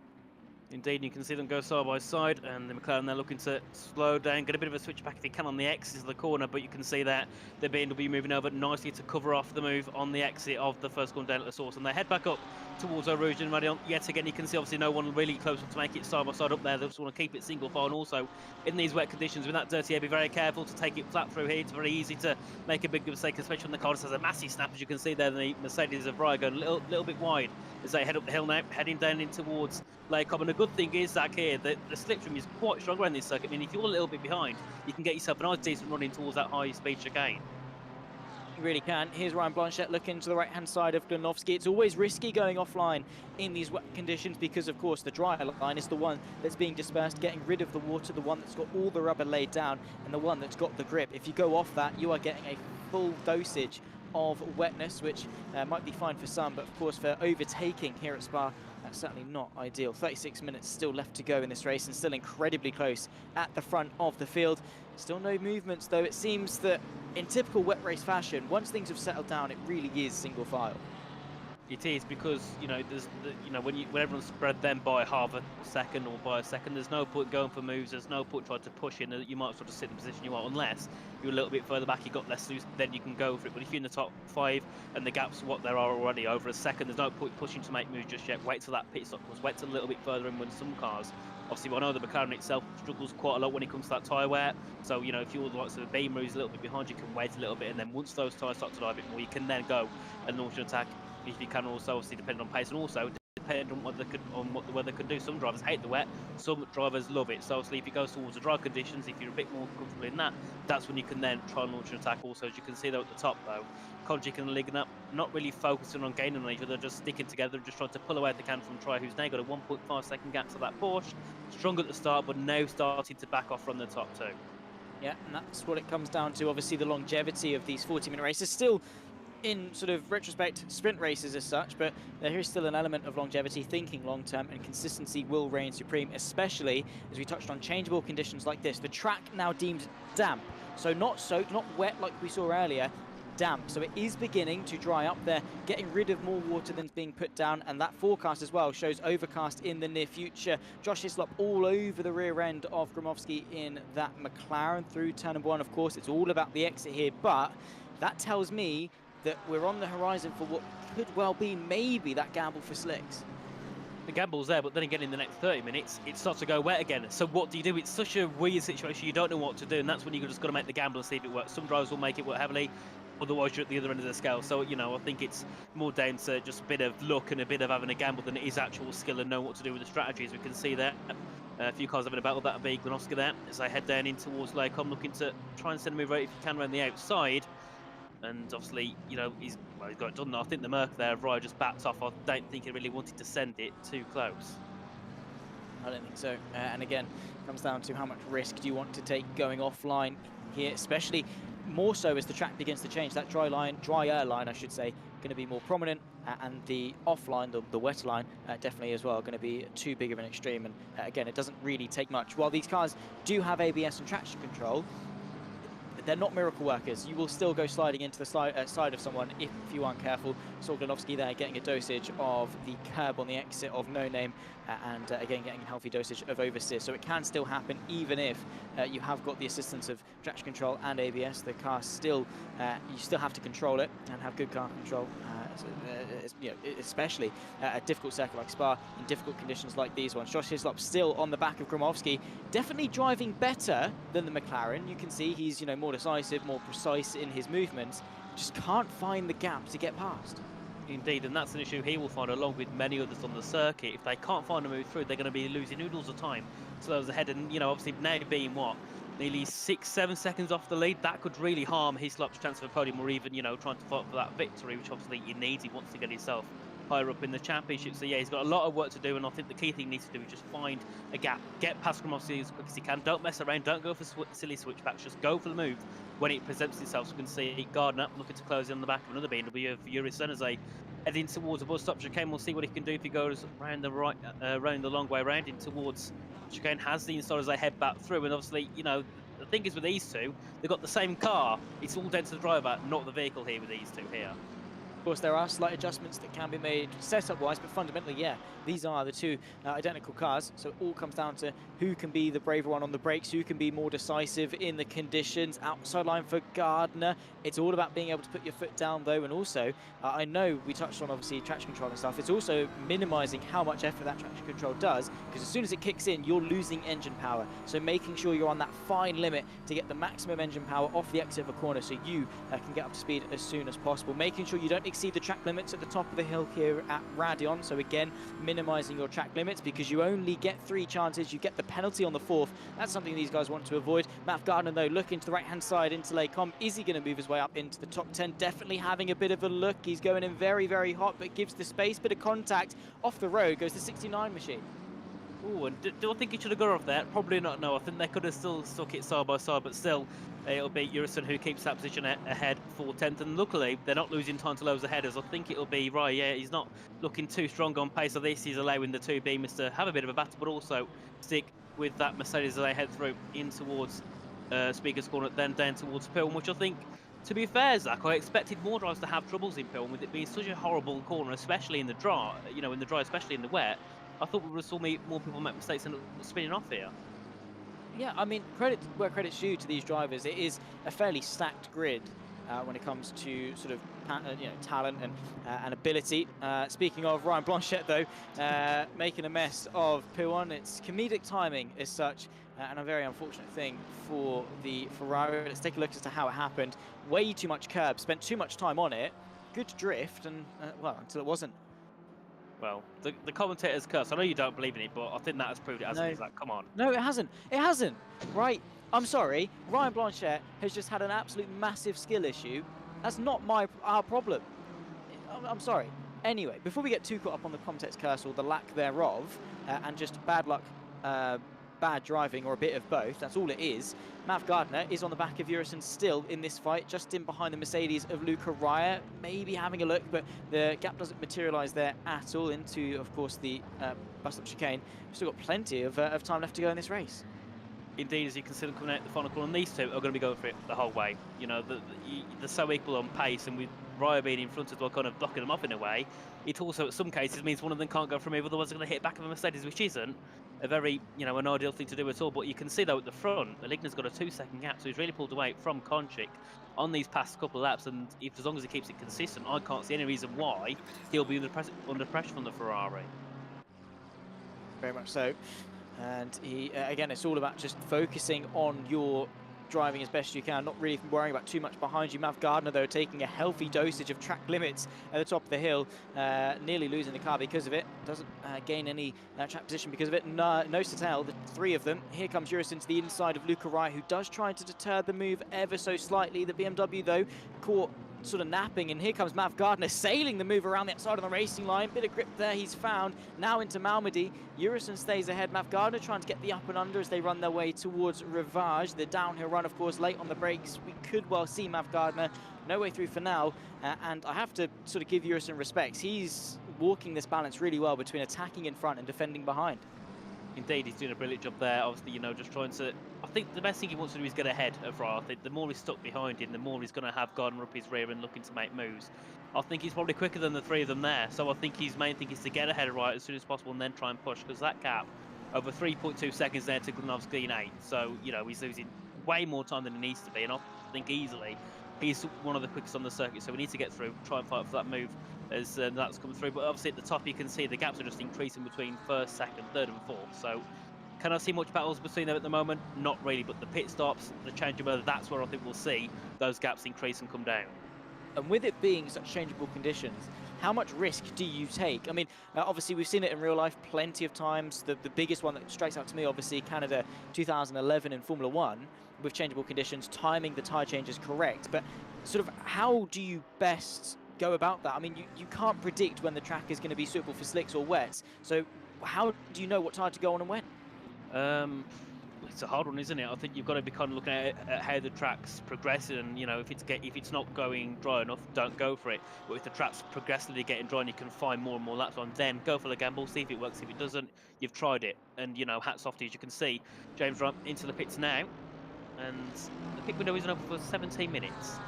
Indeed, you can see them go side by side, and the McLaren they're looking to slow down, get a bit of a switch back if he can on the exit of the corner, but you can see that the BMW moving over nicely to cover off the move on the exit of the first corner down at the source, and they head back up towards Eau Rouge and Raidillon. Yet again, you can see obviously no one really close to make it side by side up there. They just want to keep it single file, and also in these wet conditions with that dirty air, be very careful to take it flat through here. It's very easy to make a big mistake, especially when the car just has a massive snap, as you can see there. The Mercedes of Ryan going a little bit wide as they head up the hill now, heading down in towards Laycombe. And the good thing is, Zach, here, the slipstream is quite strong around this circuit. I mean, if you're a little bit behind, you can get yourself a nice decent run in towards that high speed chicane. You really can. Here's Ryan Blanchette looking to the right-hand side of Glenofsky. It's always risky going offline in these wet conditions because, of course, the drier line is the one that's being dispersed, getting rid of the water, the one that's got all the rubber laid down, and the one that's got the grip. If you go off that, you are getting a full dosage of wetness, which might be fine for some, but of course for overtaking here at Spa, that's certainly not ideal. 36 minutes still left to go in this race and still incredibly close at the front of the field. Still no movements though. It seems that in typical wet race fashion, once things have settled down, it really is single file. It is because, you know, when everyone's spread them by half a second or by a second, there's no point going for moves, there's no point trying to push in. You might as well just sit in the position you are, unless you're a little bit further back, you've got less loose, then you can go for it. But if you're in the top 5 and the gap's what there are already over a second, there's no point pushing to make moves just yet. Wait till that pit stop comes, wait till a little bit further in when some cars. Obviously, I know the McLaren itself struggles quite a lot when it comes to that tyre wear. So, you know, if you're the likes of a Beamer who's a little bit behind, you can wait a little bit, and then once those tyres start to die a bit more, you can then go and launch an attack. If you can also, obviously, depend on pace, and also depend on what the weather can do. Some drivers hate the wet, some drivers love it. So obviously, if it goes towards the dry conditions, if you're a bit more comfortable in that, that's when you can then try and launch an attack. Also, as you can see though at the top though, Kojic and Lignap not really focusing on gaining on each other, just sticking together, just trying to pull away at the can from Troy, who's now got a 1.5 second gap to that Porsche. Strong at the start, but now starting to back off from the top two. Yeah, and that's what it comes down to. Obviously, the longevity of these 40-minute races still, in sort of retrospect, sprint races as such, but there is still an element of longevity, thinking long-term, and consistency will reign supreme, especially as we touched on changeable conditions like this. The track now deemed damp, so not soaked, not wet like we saw earlier, damp. So it is beginning to dry up there, getting rid of more water than's being put down, and that forecast as well shows overcast in the near future. Josh Hislop all over the rear end of Gromowski in that McLaren through turn number 1. Of course, it's all about the exit here, but that tells me that we're on the horizon for what could well be maybe that gamble for slicks. The gamble's there, but then again in the next 30 minutes, it starts to go wet again. So what do you do? It's such a weird situation. You don't know what to do, and that's when you just got to make the gamble and see if it works. Some drivers will make it work heavily, otherwise you're at the other end of the scale. So, you know, I think it's more down to just a bit of luck and a bit of having a gamble than it is actual skill and know what to do with the strategies. We can see there a few cars having a battle. That'll be Glenofsky there as they head down in towards Lacombe, looking to try and send a move right if you can around the outside. And obviously, you know, he's got it done. I think the Merc there, Ryan, just backed off. I don't think he really wanted to send it too close. I don't think so. And again, it comes down to how much risk do you want to take going offline here, especially more so as the track begins to change. That drier line, I should say, going to be more prominent, and the offline, the wetter line, definitely as well, going to be too big of an extreme. And again, it doesn't really take much. While these cars do have ABS and traction control, they're not miracle workers. You will still go sliding into the side of someone if you aren't careful. Saw Glenofsky there getting a dosage of the curb on the exit of No Name, and again getting a healthy dosage of oversteer. So it can still happen even if you have got the assistance of traction control and ABS. The car still, you still have to control it and have good car control. You know, especially a difficult circuit like Spa, in difficult conditions like these ones. Josh Hislop still on the back of Gromowski, definitely driving better than the McLaren. You can see he's, you know, more decisive, more precise in his movements. Just can't find the gap to get past. Indeed, and that's an issue he will find along with many others on the circuit. If they can't find a move through, they're going to be losing noodles of time to those ahead. And, you know, obviously now being what, nearly 6-7 seconds off the lead, that could really harm Hislop's chance of a podium, or even, you know, trying to fight for that victory, which obviously he needs. He wants to get himself higher up in the championship. So yeah, he's got a lot of work to do, and I think the key thing he needs to do is just find a gap, get past Gromowski as quick as he can. Don't mess around, don't go for silly switchbacks, just go for the move when it presents itself. So we can see Gardner looking to close in on the back of another BMW of Urison as they head in towards the bus stop chicane. We'll see what he can do if he goes around the right, around the long way round in towards chicane. Has the install as they head back through, and obviously, you know, the thing is with these two, they've got the same car. It's all down to the driver, not the vehicle here with these two here. Of course, there are slight adjustments that can be made setup-wise, but fundamentally, yeah, these are the two identical cars. So it all comes down to who can be the braver one on the brakes, who can be more decisive in the conditions. Outside line for Gardner. It's all about being able to put your foot down, though, and also, I know we touched on, obviously, traction control and stuff. It's also minimising how much effort that traction control does, because as soon as it kicks in, you're losing engine power. So making sure you're on that fine limit to get the maximum engine power off the exit of a corner so you can get up to speed as soon as possible. Making sure you don't exceed the track limits at the top of the hill here at Radion. So again, minimizing your track limits because you only get 3 chances. You get the penalty on the 4th. That's something these guys want to avoid. Matt Gardner, though, looking to the right-hand side into Lecom. Is he going to move his way up into the top 10? Definitely having a bit of a look. He's going in very, very hot, but gives the space. Bit of contact. Off the road goes the 69 machine. Oh, and do I think he should have got off there? Probably not, no. I think they could have still stuck it side by side, but still, it'll be Jurison who keeps that position ahead for 10th. And luckily, they're not losing time to those aheaders. I think it'll be, right, yeah, he's not looking too strong on pace of this. He's allowing the 2 Beamers to have a bit of a battle, but also stick with that Mercedes as they head through in towards Speaker's Corner, then down towards Pilm, which I think, to be fair, Zach, I expected more drivers to have troubles in Pilm with it being such a horrible corner, especially in the dry, especially in the wet. I thought we would have saw more people make mistakes and spinning off here. Yeah, I mean, credit where credit's due to these drivers. It is a fairly stacked grid when it comes to sort of talent and ability. Speaking of Ryan Blanchette, though, making a mess of P1, it's comedic timing as such, and a very unfortunate thing for the Ferrari. Let's take a look as to how it happened. Way too much curb, spent too much time on it. Good drift, and well, until it wasn't. Well, the commentator's curse. I know you don't believe in it, but I think that has proved it, hasn't it? It's like, come on. No, it hasn't. It hasn't. Right. I'm sorry. Ryan Blanchette has just had an absolute massive skill issue. That's not our problem. I'm sorry. Anyway, before we get too caught up on the commentator's curse or the lack thereof, and just bad luck, bad driving, or a bit of both, that's all it is. Matt Gardner is on the back of Jurison still in this fight, just in behind the Mercedes of Luca Raya, maybe having a look, but the gap doesn't materialise there at all into, of course, the bust-up chicane. We've still got plenty of time left to go in this race. Indeed, as you consider coming out the final corner, and these two are going to be going for it the whole way. You know, they're so equal on pace, and with Raya being in front as well, kind of blocking them off in a way, it also, in some cases, means one of them can't go from here, otherwise they're going to hit back of a Mercedes, which isn't a very, an ideal thing to do at all. But you can see, though, at the front, Aligna's got a 2-second gap, so he's really pulled away from Konchik on these past couple of laps, and as long as he keeps it consistent, I can't see any reason why he'll be under pressure from the Ferrari. Very much so. And he, again, it's all about just focusing on your driving as best you can, not really worrying about too much behind you. Matt Gardner, though, taking a healthy dosage of track limits at the top of the hill, nearly losing the car because of it. Doesn't gain any track position because of it. No to tell, the 3 of them. Here comes Jurison to the inside of Luca Rai, who does try to deter the move ever so slightly. The BMW, though, caught sort of napping, and here comes Matt Gardner sailing the move around the outside of the racing line. Bit of grip there he's found. Now into Malmedy. Jurison stays ahead. Matt Gardner trying to get the up and under as they run their way towards Rivage. The downhill run, of course, late on the brakes. We could well see Matt Gardner no way through for now, and I have to sort of give Jurison respects. He's walking this balance really well between attacking in front and defending behind. Indeed, he's doing a brilliant job there. Obviously, just trying to... I think the best thing he wants to do is get ahead of Raya. I think the more he's stuck behind him, the more he's going to have Gardner up his rear and looking to make moves. I think he's probably quicker than the 3 of them there. So I think his main thing is to get ahead of Raya as soon as possible and then try and push, because that gap over 3.2 seconds there to Glenov's clean 8. So, he's losing way more time than he needs to be. And I think easily he's one of the quickest on the circuit. So we need to get through, try and fight for that move as that's coming through. But obviously at the top you can see the gaps are just increasing between 1st, 2nd, 3rd and 4th. So can I see much battles between them at the moment? Not really, but the pit stops, the changeover, that's where I think we'll see those gaps increase and come down. And with it being such changeable conditions, how much risk do you take? I mean, obviously we've seen it in real life plenty of times. The biggest one that strikes out to me, obviously, Canada 2011 in Formula 1, with changeable conditions, timing the tyre changes correct. But sort of how do you best go about that? I mean, you can't predict when the track is going to be suitable for slicks or wets. So how do you know what tyre to go on and when? It's a hard one, isn't it? I think you've got to be kind of looking at how the track's progressing, and if it's not going dry enough, don't go for it. But if the track's progressively getting dry and you can find more and more laps on, then go for the gamble, see if it works. If it doesn't, you've tried it. And hats off to you. As you can see, James Rupp into the pits now, and the pit window isn't open for 17 minutes.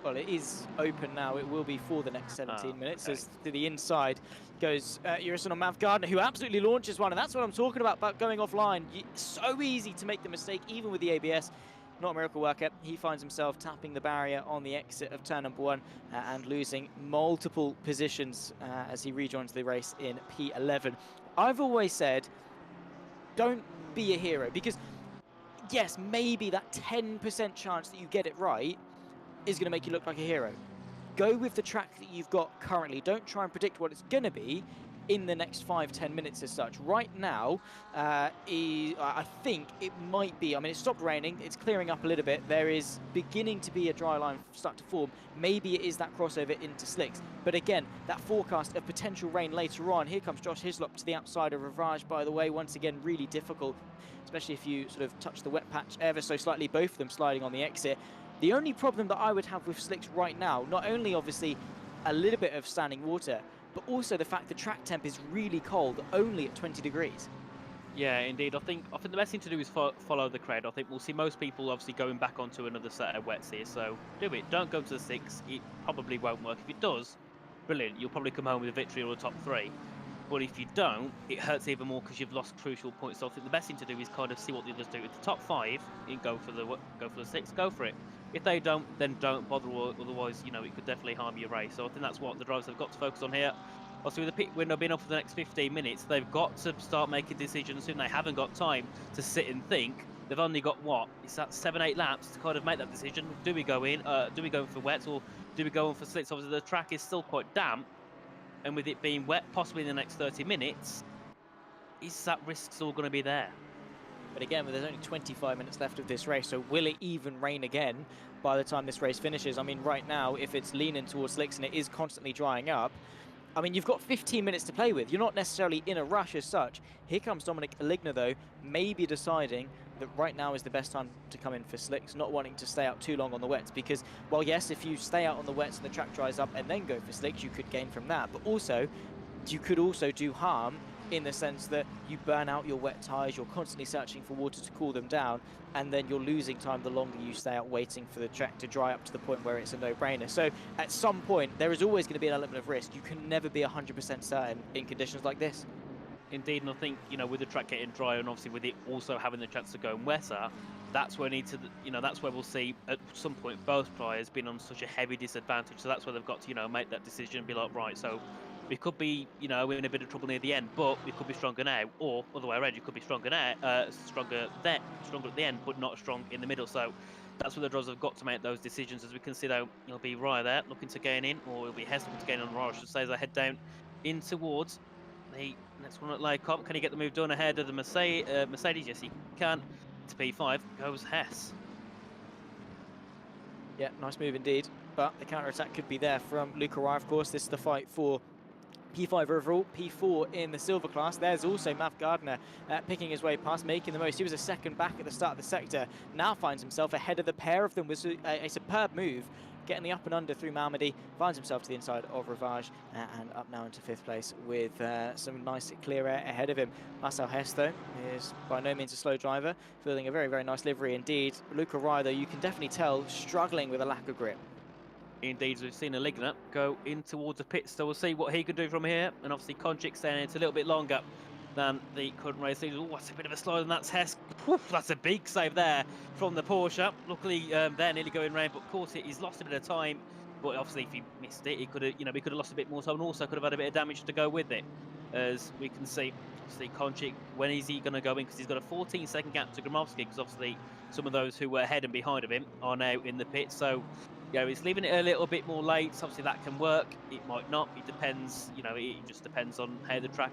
Well, it is open now. It will be for the next 17 minutes. Okay. As to the inside goes Jurison on Matt Gardner, who absolutely launches one. And that's what I'm talking about going offline. So easy to make the mistake, even with the ABS. Not a miracle worker. He finds himself tapping the barrier on the exit of turn number 1 and losing multiple positions as he rejoins the race in P11. I've always said, don't be a hero, because yes, maybe that 10% chance that you get it right is going to make you look like a hero. go with the track that you've got currently. Don't try and predict what it's going to be in the next 5-10 minutes as such. Right now, I think it might be, I mean, it stopped raining, it's clearing up a little bit, there is beginning to be a dry line start to form. Maybe it is that crossover into slicks, but again, that forecast of potential rain later on. Here comes Josh Hislop to the outside of Ravage, by the way, once again, really difficult, especially if you sort of touch the wet patch ever so slightly, both of them sliding on the exit. The only problem that I would have with slicks right now, not only obviously a little bit of standing water, but also the fact the track temp is really cold, only at 20 degrees. Yeah, indeed. I think the best thing to do is follow the crowd. I think we'll see most people obviously going back onto another set of wets here. So do it. Don't go to the 6. It probably won't work. If it does, brilliant. You'll probably come home with a victory or a top 3. But if you don't, it hurts even more because you've lost crucial points. So I think the best thing to do is kind of see what the others do. If the top 5, you go for the 6. Go for it. If they don't, then don't bother. Otherwise, you know, it could definitely harm your race. So I think that's what the drivers have got to focus on here. Also, with the pit window being up for the next 15 minutes, they've got to start making decisions soon. They haven't got time to sit and think. They've only got, what, it's that 7-8 laps to kind of make that decision. Do we go in? Do we go in for wets, or do we go in for slicks? Obviously, the track is still quite damp, and with it being wet, possibly in the next 30 minutes, is that risk still going to be there? But again, there's only 25 minutes left of this race, so will it even rain again by the time this race finishes? I mean, right now, if it's leaning towards slicks and it is constantly drying up, I mean, you've got 15 minutes to play with. You're not necessarily in a rush as such. Here comes Dominic Aligna, though, maybe deciding that right now is the best time to come in for slicks, not wanting to stay out too long on the wets. Because, well, yes, if you stay out on the wets and the track dries up and then go for slicks, you could gain from that. But also, you could also do harm in the sense that you burn out your wet tyres, you're constantly searching for water to cool them down, and then you're losing time the longer you stay out waiting for the track to dry up to the point where it's a no-brainer. So at some point, there is always going to be an element of risk. You can never be 100% certain in conditions like this. Indeed, and I think, you know, with the track getting dry and obviously with it also having the chance to go wetter, that's where that's where we'll see at some point both players being on such a heavy disadvantage. So that's where they've got to, you know, make that decision and be like, right, so we could be, you know, in a bit of trouble near the end, but we could be stronger now, or other way around, you could be stronger now, stronger at the end, but not strong in the middle. So that's where the drivers have got to make those decisions. As we can see, though, it'll be Raya there looking to gain in, or it'll be Hess looking to gain on Raya, I should say, as I head down in towards the next one at Laycop. Can he get the move done ahead of the Mercedes? Yes, he can. To P5 goes Hess. Yeah, nice move indeed. But the counter-attack could be there from Luca Raya, of course. This is the fight for P5 overall, P4 in the silver class. There's also Mav Gardner picking his way past, making the most. He was a second back at the start of the sector. Now finds himself ahead of the pair of them with a superb move, getting the up and under through Malmedy. Finds himself to the inside of Ravage and up now into 5th place with some nice clear air ahead of him. Marcel Hess, though, is by no means a slow driver, fielding a very, very nice livery indeed. Luca Raya, though, you can definitely tell, struggling with a lack of grip. Indeed, we've seen Aligna go in towards the pit, so we'll see what he can do from here. And obviously, Konchik staying in, it's a little bit longer than the current race. Oh, that's a bit of a slide, and that's Hess. Woof, that's a big save there from the Porsche. Luckily, they're nearly going round, but of course, he's lost a bit of time. But obviously, if he missed it, he could have, you know, he could have lost a bit more time, and also could have had a bit of damage to go with it. As we can see, obviously, Konchik, when is he going to go in? Because he's got a 14-second gap to Gromowski, because obviously, some of those who were ahead and behind of him are now in the pit. So, yeah, he's leaving it a little bit more late. Obviously, that can work. It might not. It depends. You know, it just depends on how the track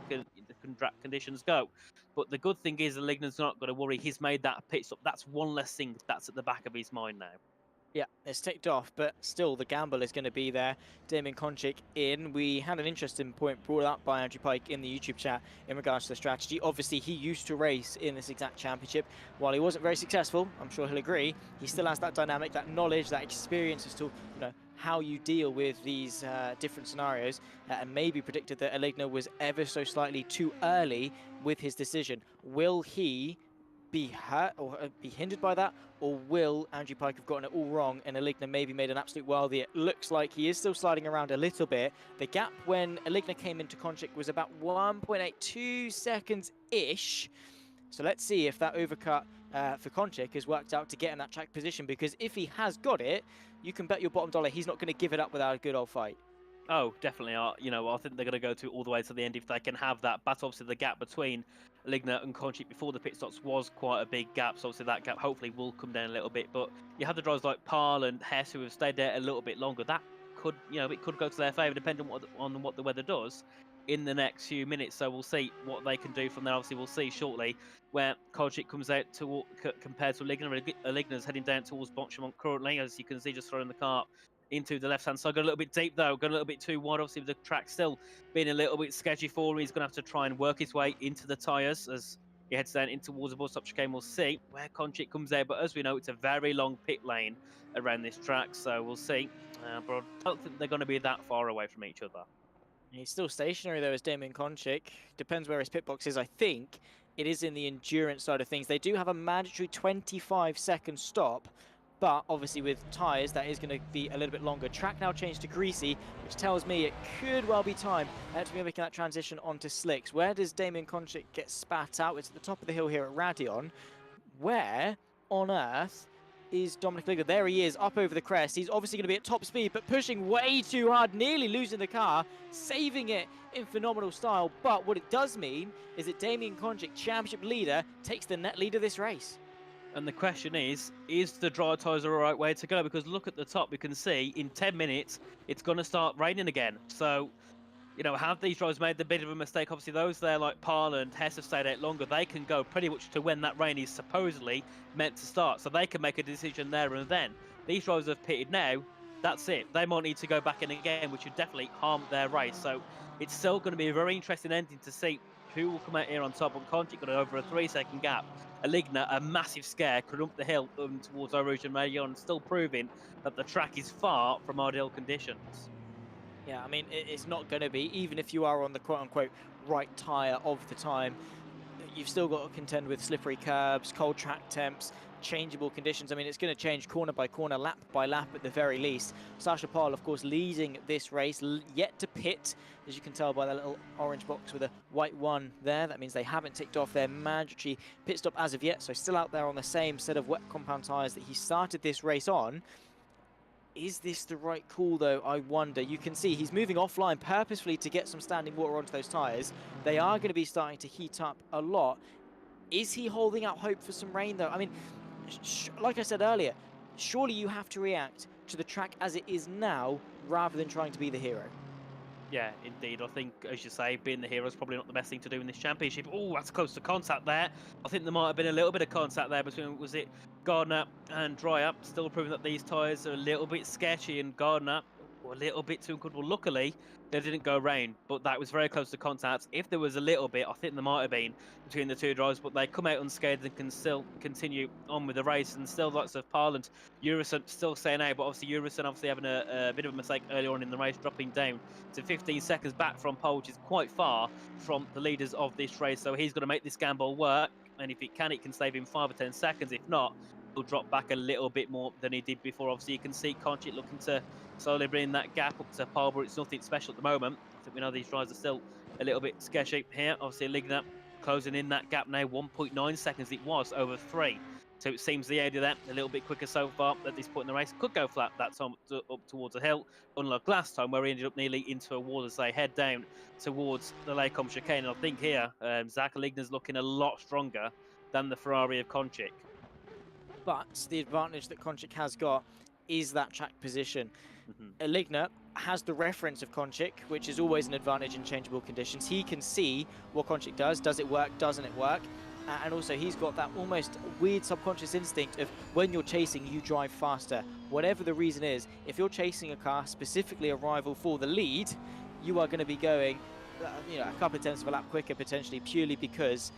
conditions go. But the good thing is, Aligna's not got to worry. He's made that pit stop. That's one less thing that's at the back of his mind now. Yeah, it's ticked off, but still the gamble is going to be there. Damien Konchik in. We had an interesting point brought up by Andrew Pike in the YouTube chat in regards to the strategy. Obviously, he used to race in this exact championship. While he wasn't very successful, I'm sure he'll agree, he still has that dynamic, that knowledge, that experience as to, you know, how you deal with these different scenarios, and maybe predicted that Aligna was ever so slightly too early with his decision. Will he be hurt or be hindered by that, or will Andrew Pike have gotten it all wrong and Aligna maybe made an absolute worldie? It looks like he is still sliding around a little bit. The gap when Aligna came into Konchik was about 1.82 seconds-ish. So let's see if that overcut for Konchik has worked out to get in that track position, because if he has got it, you can bet your bottom dollar he's not going to give it up without a good old fight. Oh, definitely. You know, I think they're going to go to all the way to the end if they can have that. But obviously, the gap between Aligna and Konchik before the pit stops was quite a big gap. So obviously, that gap hopefully will come down a little bit. But you have the drivers like Parl and Hess who have stayed there a little bit longer. That could, it could go to their favour depending on what the weather does in the next few minutes. So we'll see what they can do from there. Obviously, we'll see shortly where Kolchik comes out to compared to Aligna. Aligna's heading down towards Bonchamont currently, as you can see, just throwing the car into the left-hand side. Got a little bit deep, though. Got a little bit too wide. Obviously, with the track still being a little bit sketchy for him, he's going to have to try and work his way into the tyres as he heads down in towards the bus-stop chicane. We'll see where Konchik comes out, but as we know, it's a very long pit lane around this track, so we'll see. But I don't think they're going to be that far away from each other. He's still stationary, though, as Damien Konchik. Depends where his pit box is. I think it is in the endurance side of things. They do have a mandatory 25-second stop, but obviously with tyres, that is going to be a little bit longer. Track now changed to greasy, which tells me it could well be time to be making that transition onto slicks. Where does Damien Konchik get spat out? It's at the top of the hill here at Radion. Where on earth is Dominic Ligger? There he is, up over the crest. He's obviously going to be at top speed, but pushing way too hard, nearly losing the car, saving it in phenomenal style. But what it does mean is that Damien Konchik, championship leader, takes the net lead of this race. And the question is the dry tyres the right way to go? Because look at the top, we can see in 10 minutes, it's going to start raining again. So, have these drivers made the bit of a mistake? Obviously, those there like Parl and Hess have stayed out longer. They can go pretty much to when that rain is supposedly meant to start. So they can make a decision there and then. These drivers have pitted now. That's it. They might need to go back in again, which would definitely harm their race. So it's still going to be a very interesting ending to see who will come out here on top. And Konchik got over a 3-second gap. Aligna, a massive scare, could up the hill towards Eau Rouge and Rayon, still proving that the track is far from ideal conditions. Yeah, I mean, it's not going to be, even if you are on the quote-unquote right tyre of the time, you've still got to contend with slippery curbs, cold track temps, changeable conditions. I mean, it's going to change corner by corner, lap by lap at the very least. Sasha Parl, of course, leading this race, yet to pit, as you can tell by that little orange box with a white 1 there. That means they haven't ticked off their mandatory pit stop as of yet, so still out there on the same set of wet compound tyres that he started this race on. Is this the right call, though? I wonder. You can see he's moving offline purposefully to get some standing water onto those tyres. They are going to be starting to heat up a lot. Is he holding out hope for some rain, though? I mean, like I said earlier, surely you have to react to the track as it is now rather than trying to be the hero. Yeah, indeed. I think, as you say, being the hero is probably not the best thing to do in this championship. Oh, that's close to contact there. I think there might have been a little bit of contact there between, was it Gardner and Dreyer? Still proving that these tyres are a little bit sketchy, and Gardner a little bit too good. Well, luckily, they didn't go round, but that was very close to contact. If there was a little bit, I think there might have been between the two drivers, but they come out unscathed and can still continue on with the race. And still lots of Parl and Urison still staying out, but obviously Urison having a bit of a mistake earlier on in the race, dropping down to 15 seconds back from pole, which is quite far from the leaders of this race. So he's going to make this gamble work, and if it can save him 5 or 10 seconds. If not, he'll drop back a little bit more than he did before. Obviously, you can see Konchik looking to slowly bring that gap up to Parl, but it's nothing special at the moment. I think we know these drivers are still a little bit sketchy here. Obviously, Ligna closing in that gap now, 1.9 seconds it was over 3. So it seems the area that a little bit quicker so far at this point in the race. Could go flat that time up towards a hill, unlike last time where he ended up nearly into a wall as they head down towards the Lacombe chicane. And I think here, Zach Ligna's looking a lot stronger than the Ferrari of Konchik. But the advantage that Konchik has got is that track position. Ligna has the reference of Konchik, which is always an advantage in changeable conditions. He can see what Konchik does. Does it work? Doesn't it work? And also he's got that almost weird subconscious instinct of when you're chasing, you drive faster. Whatever the reason is, if you're chasing a car, specifically a rival for the lead, you are going to be going a couple of tenths of a lap quicker potentially, purely because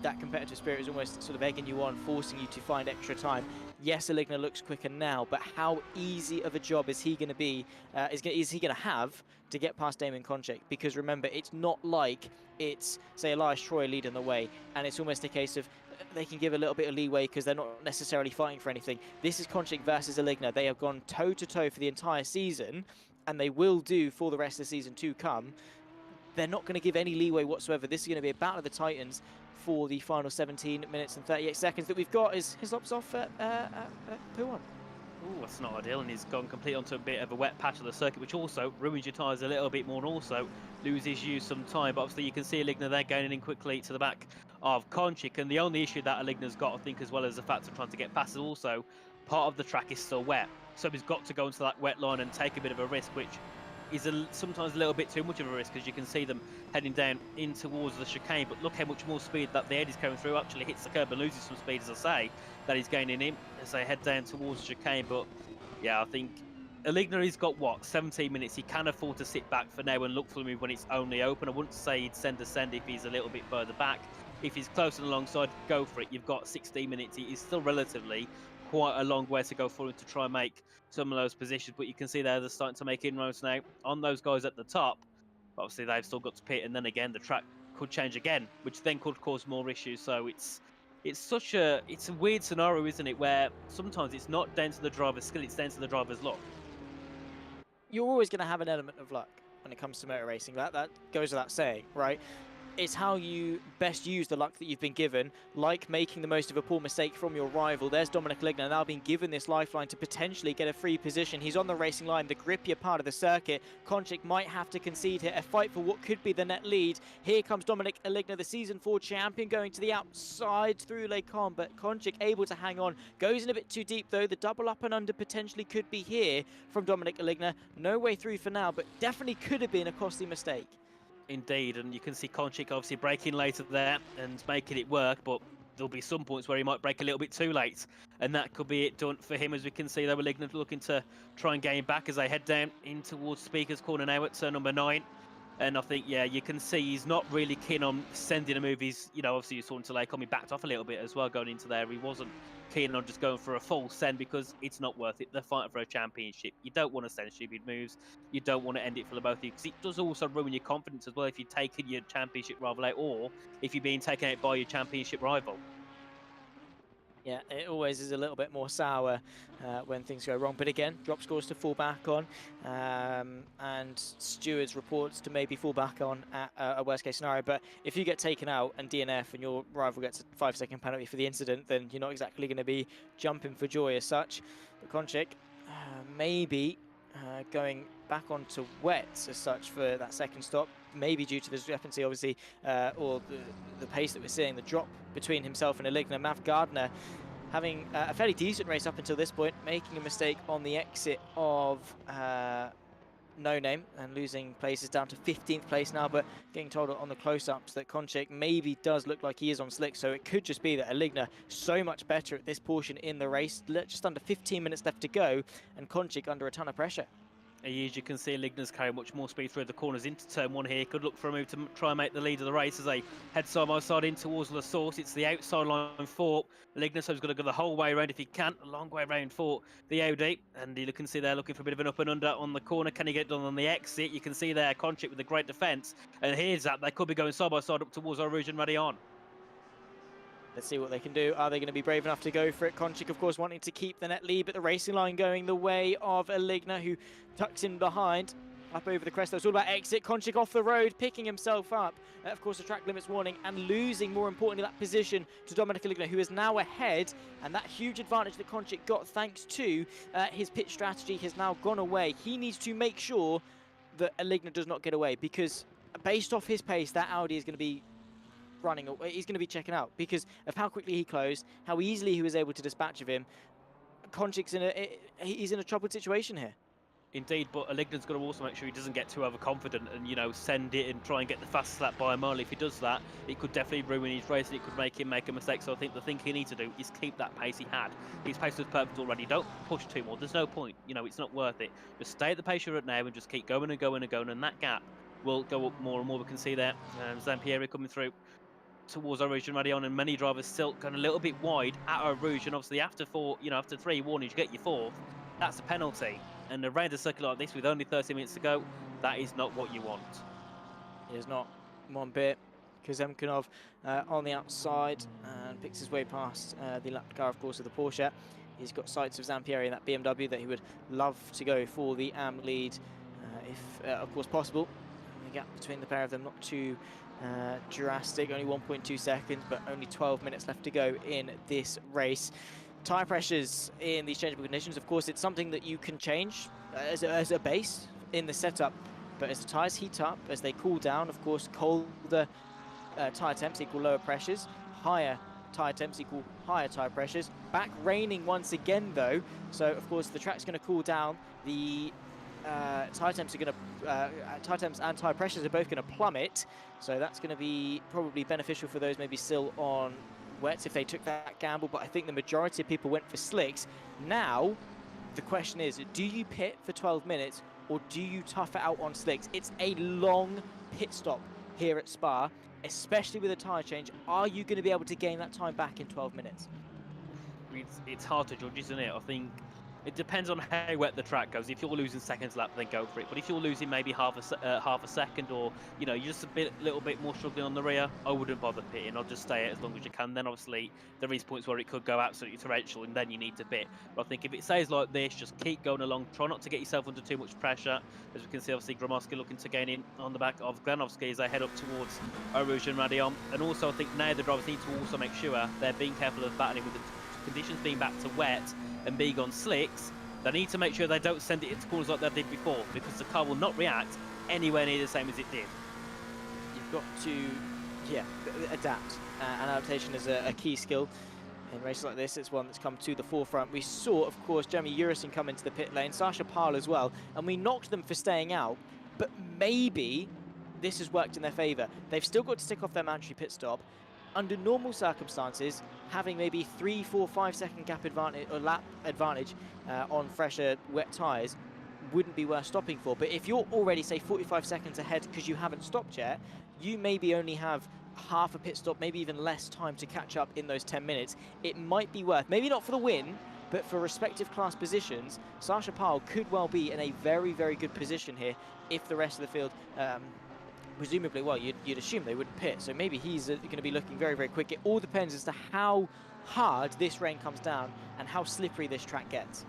that competitive spirit is almost sort of egging you on, forcing you to find extra time. Yes, Aligna looks quicker now, but how easy of a job is he going to be? Is he going to have to get past Damien Konchik? Because remember, it's not like it's, say, Elias Troy leading the way, and it's almost a case of they can give a little bit of leeway because they're not necessarily fighting for anything. This is Konchik versus Aligna. They have gone toe-to-toe for the entire season, and they will do for the rest of the season to come. They're not going to give any leeway whatsoever. This is going to be a battle of the Titans for the final 17 minutes and 38 seconds that we've got. Is Hislop's off at P1. Oh, that's not ideal, and he's gone complete onto a bit of a wet patch of the circuit, which also ruins your tyres a little bit more and also loses you some time. But obviously you can see Aligna there going in quickly to the back of Konchik, and the only issue that Aligna's got, I think, as well as the fact of trying to get past, is also part of the track is still wet. So he's got to go into that wet line and take a bit of a risk, which is sometimes a little bit too much of a risk, because you can see them heading down in towards the chicane. But look how much more speed that the Eddie's coming through. Actually hits the curb and loses some speed, as I say, that he's gaining in as they head down towards the chicane. But yeah, I think Aligna, he's got, what, 17 minutes. He can afford to sit back for now and look for the move when it's only open. I wouldn't say he'd send if he's a little bit further back. If he's close and alongside, go for it. You've got 16 minutes. He is still relatively quite a long way to go for him to try and make some of those positions. But you can see they're starting to make inroads now on those guys at the top. Obviously, they've still got to pit, and then again, the track could change again, which then could cause more issues. So it's a weird scenario, isn't it, where sometimes it's not down to the driver's skill, it's down to the driver's luck. You're always going to have an element of luck when it comes to motor racing. That goes without saying, right? It's how you best use the luck that you've been given, like making the most of a poor mistake from your rival. There's Dominic Aligna now being given this lifeline to potentially get a free position. He's on the racing line, the grippier part of the circuit. Konchik might have to concede here, a fight for what could be the net lead. Here comes Dominic Aligna, the Season 4 champion, going to the outside through Les Combes, but Konchik able to hang on. Goes in a bit too deep though. The double up and under potentially could be here from Dominic Aligna. No way through for now, but definitely could have been a costly mistake. Indeed, and you can see Konchik obviously breaking later there and making it work, but there'll be some points where he might break a little bit too late, and that could be it done for him. As we can see, though, Aligna looking to try and gain back as they head down in towards Speaker's Corner now at turn number 9. And I think, yeah, you can see he's not really keen on sending a move. He's, you know, obviously you saw him today coming backed off a little bit as well going into there. He wasn't keen on just going for a full send because it's not worth it. They're fighting for a championship. You don't want to send stupid moves. You don't want to end it for the both of you, because it does also ruin your confidence as well if you're taking your championship rival out, or if you're being taken out by your championship rival. Yeah, it always is a little bit more sour when things go wrong. But again, drop scores to fall back on, and stewards reports to maybe fall back on at a worst case scenario. But if you get taken out and DNF and your rival gets a 5-second penalty for the incident, then you're not exactly going to be jumping for joy as such. But Konchik maybe going back onto wets as such for that second stop, maybe due to the discrepancy, obviously, or the pace that we're seeing, the drop between himself and Aligna. Mav Gardner having a fairly decent race up until this point, making a mistake on the exit of No Name and losing places down to 15th place now, but getting told on the close-ups that Konchik maybe does look like he is on slick, so it could just be that Aligna so much better at this portion in the race. Just under 15 minutes left to go, and Konchik under a ton of pressure. As you can see, Aligna's carrying much more speed through the corners into turn 1 here. Could look for a move to try and make the lead of the race as they head side by side in towards La Source. It's the outside line for Aligna, so he's got to go the whole way around if he can. A long way around for the Audi. And you can see there looking for a bit of an up and under on the corner. Can he get done on the exit? You can see there Konchik with a great defence. And here's that. They could be going side by side up towards Rouge and Radion. Let's see what they can do. Are they going to be brave enough to go for it? Konchik, of course, wanting to keep the net lead, but the racing line going the way of Aligna, who tucks in behind, up over the crest. It's all about exit. Konchik off the road, picking himself up. Of course, the track limits warning, and losing, more importantly, that position to Dominic Aligna, who is now ahead. And that huge advantage that Konchik got thanks to his pit strategy has now gone away. He needs to make sure that Aligna does not get away, because based off his pace, that Audi is going to be running, he's going to be checking out because of how quickly he closed, how easily he was able to dispatch of him. Konchik's he's in a troubled situation here. Indeed, but Aligna's got to also make sure he doesn't get too overconfident and, you know, send it and try and get the fastest lap by a mile. If he does that, it could definitely ruin his race and it could make him make a mistake. So I think the thing he needs to do is keep that pace he had. His pace was perfect already. Don't push too more. There's no point. You know, it's not worth it. Just stay at the pace you're at now and just keep going and going and going, and that gap will go up more and more. We can see there Zampieri coming through towards Rouge and Radion, and many drivers still going a little bit wide at Rouge, and obviously after 3 warnings you get your 4th. That's a penalty, and around a circuit like this with only 30 minutes to go, that is not what you want. It is not one bit. Kazemkanov on the outside and picks his way past the lap car, of course, of the Porsche. He's got sights of Zampieri in that BMW that he would love to go for the AM lead if, of course, possible. The gap between the pair of them not too drastic, only 1.2 seconds, but only 12 minutes left to go in this race. Tyre pressures in these changeable conditions, of course, it's something that you can change as a base in the setup, but as the tyres heat up, as they cool down, of course, colder tyre temps equal lower pressures, higher tyre temps equal higher tyre pressures, back raining once again, though. So, of course, the track's going to cool down. The tire temps are going to, tire temps and tire pressures are both going to plummet. So that's going to be probably beneficial for those maybe still on wets if they took that gamble. But I think the majority of people went for slicks. Now, the question is, do you pit for 12 minutes or do you tough it out on slicks? It's a long pit stop here at Spa, especially with a tyre change. Are you going to be able to gain that time back in 12 minutes? It's hard to judge, isn't it? I think it depends on how wet the track goes. If you're losing seconds lap, then go for it. But if you're losing maybe half a second, or you're just a little bit more struggling on the rear, I wouldn't bother pitting. I'll just stay as long as you can. Then obviously there is points where it could go absolutely torrential, and then you need to pit. But I think if it stays like this, just keep going along. Try not to get yourself under too much pressure. As we can see, obviously Gromowski looking to gain in on the back of Glanovski as they head up towards Eau Rouge and Radion. And also I think now the drivers need to also make sure they're being careful of battling with the conditions being back to wet and being on slicks. They need to make sure they don't send it into corners like they did before, because the car will not react anywhere near the same as it did. You've got to, adapt. And adaptation is a key skill in races like this. It's one that's come to the forefront. We saw, of course, Jeremy Urison come into the pit lane, Sasha Pyle as well, and we knocked them for staying out, but maybe this has worked in their favour. They've still got to tick off their mandatory pit stop. Under normal circumstances, having maybe 3, 4, 5 second gap advantage or lap advantage on fresher wet tyres wouldn't be worth stopping for. But if you're already, say, 45 seconds ahead because you haven't stopped yet, you maybe only have half a pit stop, maybe even less time to catch up in those 10 minutes. It might be worth, maybe not for the win, but for respective class positions, Sasha Pyle could well be in a very, very good position here if the rest of the field presumably, well, you'd assume they wouldn't pit, so maybe he's going to be looking very, very quick. It all depends as to how hard this rain comes down and how slippery this track gets.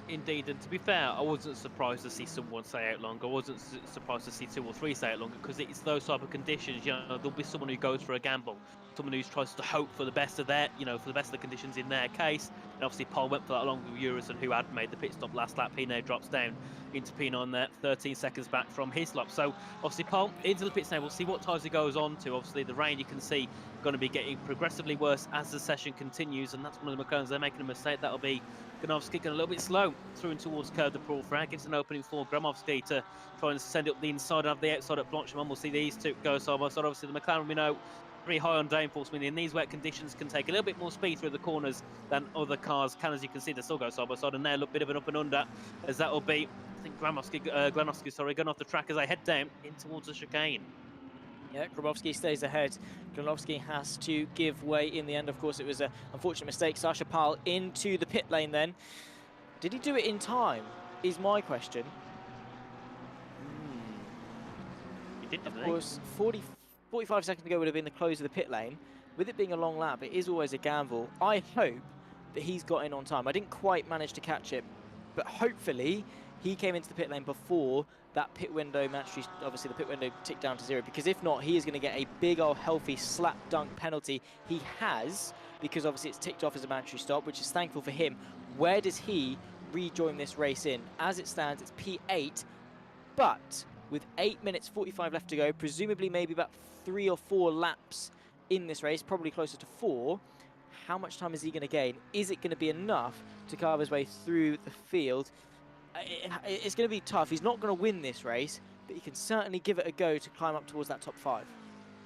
Indeed, and to be fair, I wasn't surprised to see someone stay out longer. I wasn't surprised to see 2 or 3 stay out longer, because it's those type of conditions. There'll be someone who goes for a gamble, someone who tries to hope for the best of their, for the best of the conditions in their case. And obviously, Paul went for that along with Urison, who had made the pit stop last lap. He now drops down into P9 there, 13 seconds back from his lap. So obviously, Paul into the pits now. We'll see what tyres he goes on to. Obviously, the rain you can see going to be getting progressively worse as the session continues, and that's one of the McLarens. They're making a mistake. That'll be Granovski going a little bit slow through and towards Curve de Pourfray. Gives an opening for Gramovski to try and send it up the inside of the outside at Blanchimont. We'll see these two go side by side. Obviously, the McLaren, we know, very high on downforce, meaning in these wet conditions can take a little bit more speed through the corners than other cars can. As you can see, they still go side by side, and now look a bit of an up and under, as that will be, I think, Glanovski, going off the track as they head down in towards the chicane. Yeah, Gromowski stays ahead. Glanovski has to give way in the end. Of course, it was an unfortunate mistake. Sasha Pyle into the pit lane then. Did he do it in time, is my question. He did, of course, 45 seconds ago would have been the close of the pit lane. With it being a long lap, it is always a gamble. I hope that he's got in on time. I didn't quite manage to catch it, but hopefully he came into the pit lane before that pit window mandatory, obviously the pit window ticked down to 0, because if not, he is going to get a big old healthy slap dunk penalty. He has, because obviously it's ticked off as a mandatory stop, which is thankful for him. Where does he rejoin this race in? As it stands, it's P8, but with 8 minutes 45 left to go, presumably maybe about 3 or 4 laps in this race, probably closer to 4, how much time is he going to gain? Is it going to be enough to carve his way through the field? It's going to be tough. He's not going to win this race, but he can certainly give it a go to climb up towards that top 5.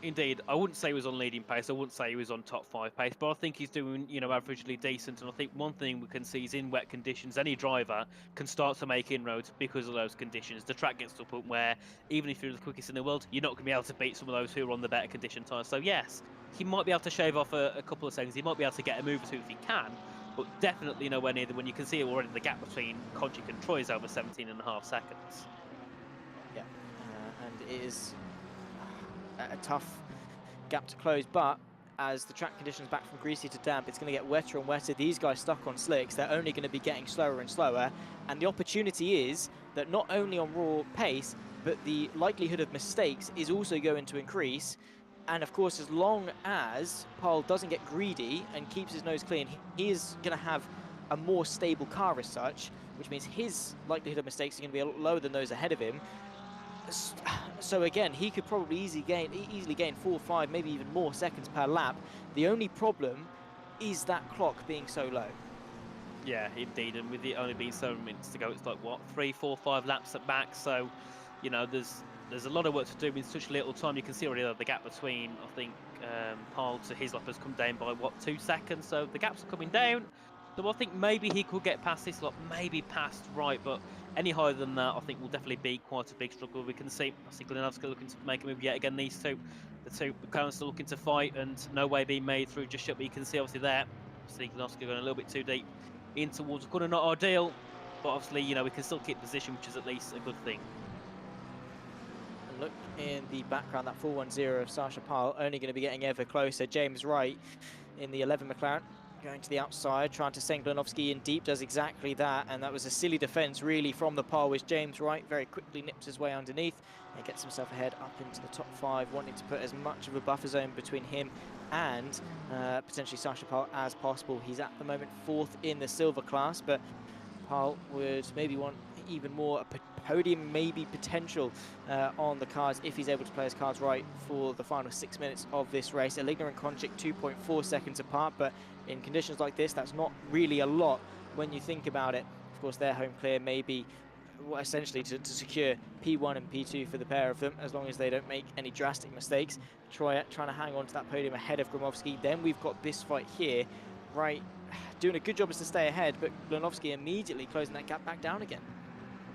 Indeed, I wouldn't say he was on leading pace. I wouldn't say he was on top 5 pace, but I think he's doing, averagely decent. And I think one thing we can see is in wet conditions, any driver can start to make inroads because of those conditions. The track gets to a point where even if you're the quickest in the world, you're not going to be able to beat some of those who are on the better condition tyres. So yes, he might be able to shave off a couple of seconds. He might be able to get a move or two if he can, but definitely nowhere near when you can see already the gap between Koncic and Troy is over 17.5 seconds. Yeah, and it is a tough gap to close, but as the track conditions back from greasy to damp, it's going to get wetter and wetter. These guys stuck on slicks, they're only going to be getting slower and slower, and the opportunity is that not only on raw pace, but the likelihood of mistakes is also going to increase. And of course, as long as Paul doesn't get greedy and keeps his nose clean, he is going to have a more stable car as such, which means his likelihood of mistakes are going to be a lot lower than those ahead of him. So again, he could probably easily gain 4 or 5, maybe even more seconds per lap. The only problem is that clock being so low? Yeah, indeed, and with it only being 7 minutes to go, it's like what, 3, 4, 5 laps at max. So, you know, there's a lot of work to do in such little time. You can see already that the gap between, I think, Paul to his lap has come down by what, 2 seconds. So the gaps are coming down. So I think maybe he could get past this lot, maybe past Wright, but any higher than that, I think will definitely be quite a big struggle. We can see, I think Glenofsky looking to make a move yet again. These two, the two McLaren still looking to fight, and no way being made through just yet. But you can see obviously there, obviously Glenofsky going a little bit too deep in towards the corner, not ideal, but obviously, you know, we can still keep position, which is at least a good thing. And look in the background, that 410 of Sasha Pyle only going to be getting ever closer. James Wright in the 11 McLaren going to the outside, trying to send Glenofsky in deep, does exactly that, and that was a silly defence really from the Pyle, which James Wright very quickly nips his way underneath and gets himself ahead up into the top 5, wanting to put as much of a buffer zone between him and potentially Sasha Pyle as possible. He's at the moment 4th in the silver class, but Pyle would maybe want even more podium maybe potential on the cards if he's able to play his cards right for the final 6 minutes of this race. Eligner and Konchik 2.4 seconds apart, but in conditions like this, that's not really a lot when you think about it. Of course, their home clear may be essentially to secure P1 and P2 for the pair of them, as long as they don't make any drastic mistakes. Trying to hang on to that podium ahead of Gromowski. Then we've got Bisfight here, right, doing a good job as to stay ahead, but Glenofsky immediately closing that gap back down again.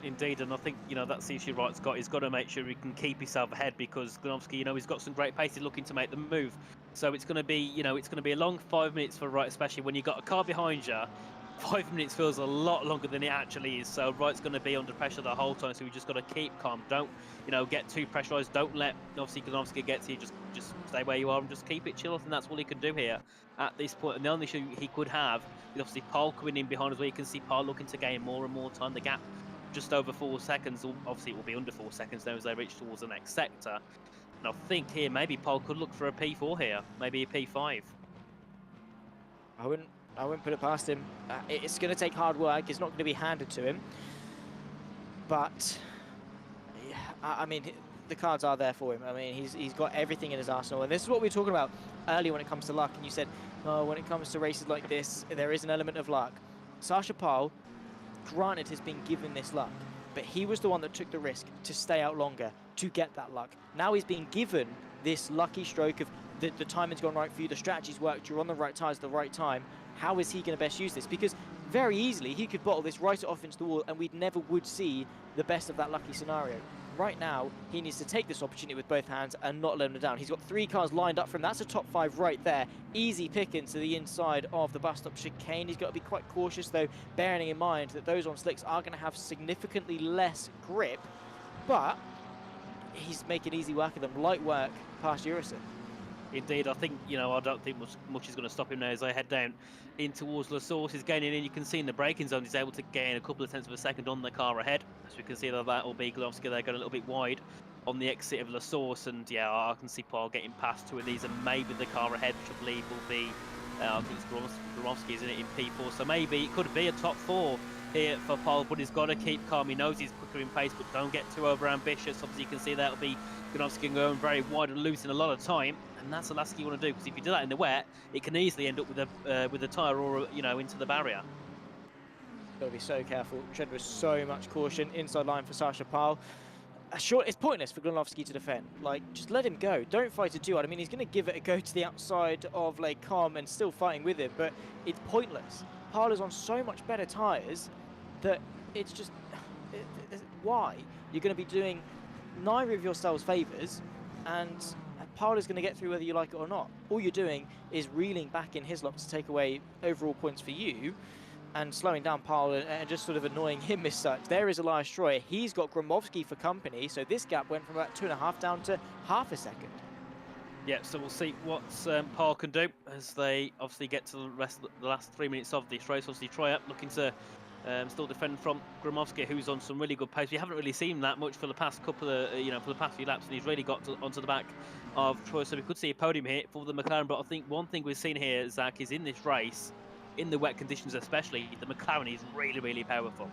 Indeed, and I think, you know, that's the issue Wright's got. He's got to make sure he can keep himself ahead, because Glenofsky, you know, he's got some great pace. He's looking to make the move. So it's going to be, you know, it's going to be a long 5 minutes for Wright, especially when you've got a car behind you. 5 minutes feels a lot longer than it actually is. So Wright's going to be under pressure the whole time. So we just got to keep calm. Don't, you know, get too pressurised. Don't let, obviously, Glenofsky get to you. Just stay where you are and just keep it chill. I think that's all he can do here at this point. And the only issue he could have is obviously Paul coming in behind as well. You can see Paul looking to gain more and more time. The gap just over 4 seconds. Obviously, it will be under 4 seconds now as they reach towards the next sector. And I think here maybe Paul could look for a P4 here, maybe a P5. I wouldn't put it past him. It's going to take hard work. It's not going to be handed to him. But yeah, I mean, the cards are there for him. I mean, he's got everything in his arsenal. And this is what we were talking about earlier when it comes to luck. And you said, oh, when it comes to races like this, there is an element of luck. Sasha Pyle, granted, has been given this luck, but he was the one that took the risk to stay out longer to get that luck. Now he's been given this lucky stroke of the timing's gone right for you, the strategy's worked, you're on the right tires at the right time. How is he going to best use this? Because very easily he could bottle this right off into the wall and we never would see the best of that lucky scenario. Right now, he needs to take this opportunity with both hands and not let him down. He's got 3 cars lined up for him. That's a top 5 right there. Easy pickings to the inside of the bus stop chicane. He's got to be quite cautious, though, bearing in mind that those on slicks are going to have significantly less grip. But he's making easy work of them. Light work past Urison. Indeed, I think, you know, I don't think much is going to stop him now as they head down in towards La Source. He's gaining in. You can see in the braking zone he's able to gain a couple of tenths of a second on the car ahead. As we can see that will be Glenofsky there going a little bit wide on the exit of La Source. And yeah, I can see Paul getting past 2 of these and maybe the car ahead, which I believe will be, I think it's Gromowski, isn't it, in P4. So maybe it could be a top 4 here for Paul, but he's got to keep calm. He knows he's quicker in pace, but don't get too over ambitious. Obviously, you can see that'll be Glenofsky going very wide and losing a lot of time, and that's the last thing you want to do, because if you do that in the wet, it can easily end up with a tyre or, you know, into the barrier. Got to be so careful. Tread with so much caution. Inside line for Sasha Pyle. Sure, it's pointless for Glenofsky to defend. Like, just let him go. Don't fight it too hard. I mean, he's going to give it a go to the outside of Lake Com and still fighting with it, but it's pointless. Pyle is on so much better tyres that it's just... why? You're going to be doing neither of yourselves favours, and Pyle is going to get through whether you like it or not. All you're doing is reeling back in his lap to take away overall points for you, and slowing down Pyle and just sort of annoying him as such. There is Elias Troyer. He's got Gromowski for company, so this gap went from about 2.5 down to ½ a second. Yeah, so we'll see what Paul can do as they obviously get to the last 3 minutes of this race. Obviously, Troyer looking to still defend from Gromowski, who's on some really good pace. We haven't really seen that much for the past couple of, for the past few laps, and he's really got onto the back of Troy. So we could see a podium here for the McLaren. But I think one thing we've seen here, Zach, is in this race, in the wet conditions especially, the McLaren is really, really powerful.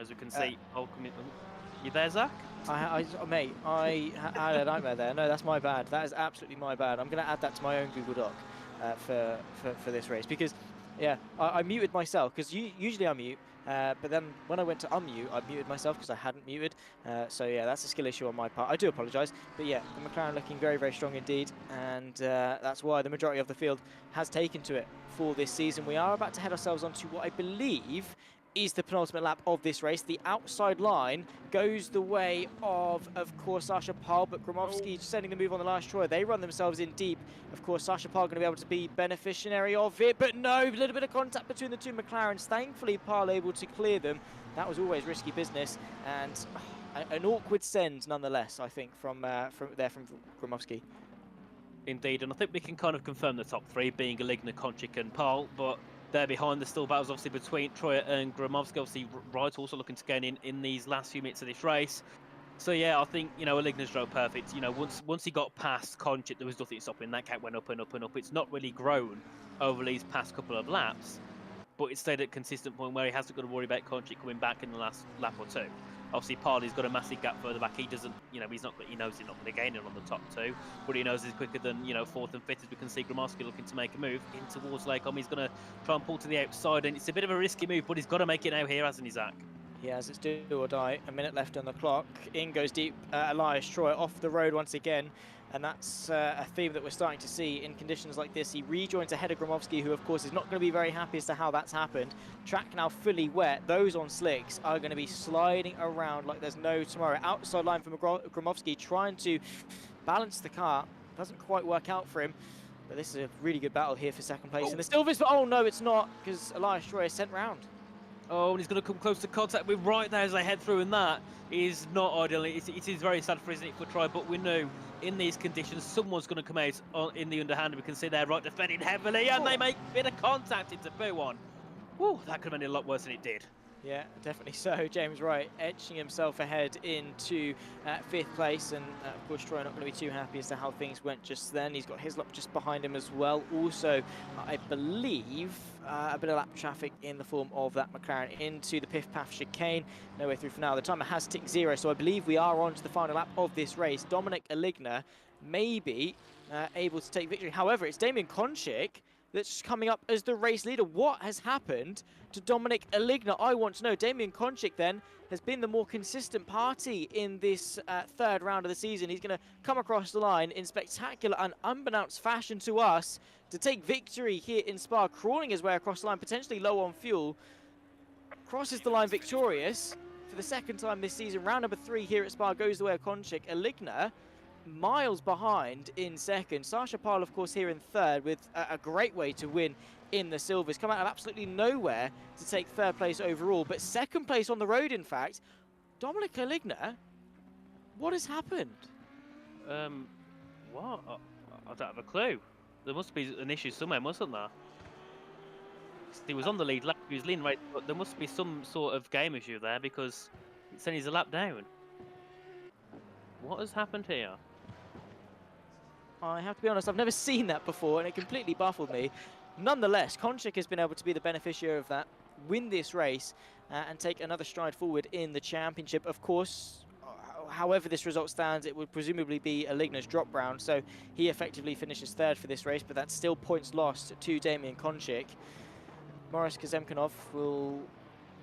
As we can see, you there, Zach? Mate, I had a nightmare there. No, that's my bad. That is absolutely my bad. I'm going to add that to my own Google Doc for this race because, yeah, I muted myself because usually I mute, but then when I went to unmute, I muted myself because I hadn't muted. So yeah, that's a skill issue on my part. I do apologise, but yeah, the McLaren looking very, very strong indeed, and that's why the majority of the field has taken to it for this season. We are about to head ourselves onto what I believe is the penultimate lap of this race. The outside line goes the way of course, Sasha Pal, but Gromovski sending the move on the last try. They run themselves in deep. Of course, Sasha Pal going to be able to be beneficiary of it, but no, a little bit of contact between the two McLarens. Thankfully, Pal able to clear them. That was always risky business, and an awkward send nonetheless, I think, from Gromovski. Indeed, and I think we can kind of confirm the top three being Aligna, Konchik and Paul, but there behind, there's still battles obviously between Troyer and Gromovski. Obviously, Wright also looking to gain in these last few minutes of this race. So yeah, I think, you know, Aligna's drove perfect. You know, once he got past Konchik, there was nothing stopping. That cat went up and up and up. It's not really grown over these past couple of laps, but it stayed at a consistent point where he hasn't got to worry about Konchik coming back in the last lap or two. Obviously, Parley's got a massive gap further back. He doesn't, you know, he knows he's not going to gain it on the top two, but he knows he's quicker than, you know, fourth and fifth, as we can see Gromovski looking to make a move in towards Lacombe. He's going to try and pull to the outside, and it's a bit of a risky move, but he's got to make it now here, hasn't he, Zach? He has. It's do or die. A minute left on the clock. In goes deep. Elias Troy off the road once again. And that's a theme that we're starting to see in conditions like this. He rejoins ahead of Gromovski, who, of course, is not going to be very happy as to how that's happened. Track now fully wet. Those on slicks are going to be sliding around like there's no tomorrow. Outside line from Gromovski, trying to balance the car. Doesn't quite work out for him. But this is a really good battle here for second place. And the Silvers, but oh no, it's not, because Elias Troy is sent round. Oh, and he's going to come close to contact with Wright there as they head through, and that is not ideal. It is very sad for, isn't it, for Troy, but we know in these conditions someone's going to come out in the underhand. We can see there Wright defending heavily, and they make a bit of contact into P1. Whew, that could have been a lot worse than it did. Yeah, definitely so. James Wright etching himself ahead into fifth place, and of course Troy not going to be too happy as to how things went just then. He's got Hislop just behind him as well. Also, I believe a bit of lap traffic in the form of that McLaren into the Piff Paff chicane. No way through for now. The timer has ticked 0, so I believe we are on to the final lap of this race. Dominic Aligna may be able to take victory. However, it's Damien Konchik that's coming up as the race leader. What has happened to Dominic Aligna? I want to know. Damien Konchik then has been the more consistent party in this third round of the season. He's going to come across the line in spectacular and unbeknownst fashion to us to take victory here in Spa, crawling his way across the line, potentially low on fuel. Crosses the line victorious for the second time this season. Round number 3 here at Spa goes the way of Konchik. Aligna miles behind in second. Sasha Pal, of course, here in third with a great way to win in the Silvers. Come out of absolutely nowhere to take third place overall, but second place on the road, in fact. Dominic Aligna, what has happened? What? I don't have a clue. There must be an issue somewhere, mustn't there? He was on the lead lap, he was leading right, but there must be some sort of game issue there because it's saying he's a lap down. What has happened here? I have to be honest, I've never seen that before, and it completely baffled me. Nonetheless, Konchik has been able to be the beneficiary of that, win this race, and take another stride forward in the championship. Of course, however this result stands, it would presumably be Aligna's drop round, so he effectively finishes third for this race, but that's still points lost to Damien Konchik. Morris Kazemkanov will,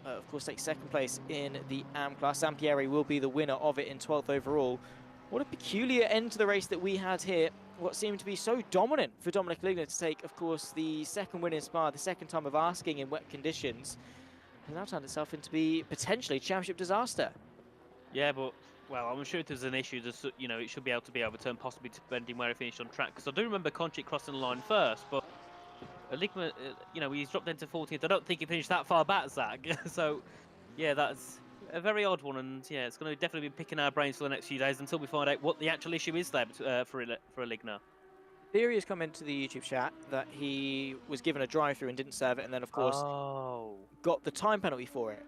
of course, take second place in the AM class. Sampieri will be the winner of it in 12th overall. What a peculiar end to the race that we had here. What seemed to be so dominant for Dominic Aligna to take, of course, the second win in Spa, the second time of asking in wet conditions, has now turned itself into be potentially championship disaster. Yeah, but, well, I'm sure if there's an issue, you know, it should be able to be overturned, possibly depending where he finished on track. Because I do remember Konchik crossing the line first, but Aligna, you know, he's dropped into 14th. I don't think he finished that far back, Zach. So, yeah, that's a very odd one, and yeah, it's going to definitely be picking our brains for the next few days until we find out what the actual issue is there for Aligna. Theory has come into the YouTube chat that he was given a drive-through and didn't serve it, and then, of course, got the time penalty for it.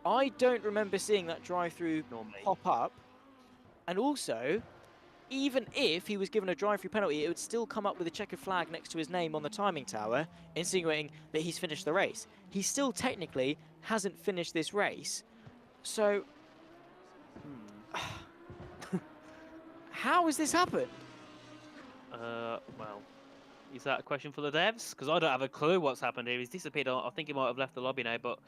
I don't remember seeing that drive-through pop up, and also, even if he was given a drive-through penalty, it would still come up with a checkered flag next to his name on the timing tower, insinuating that he's finished the race. He still technically hasn't finished this race. So, How has this happened? Well, is that a question for the devs? Because I don't have a clue what's happened here. He's disappeared. I think he might have left the lobby now, but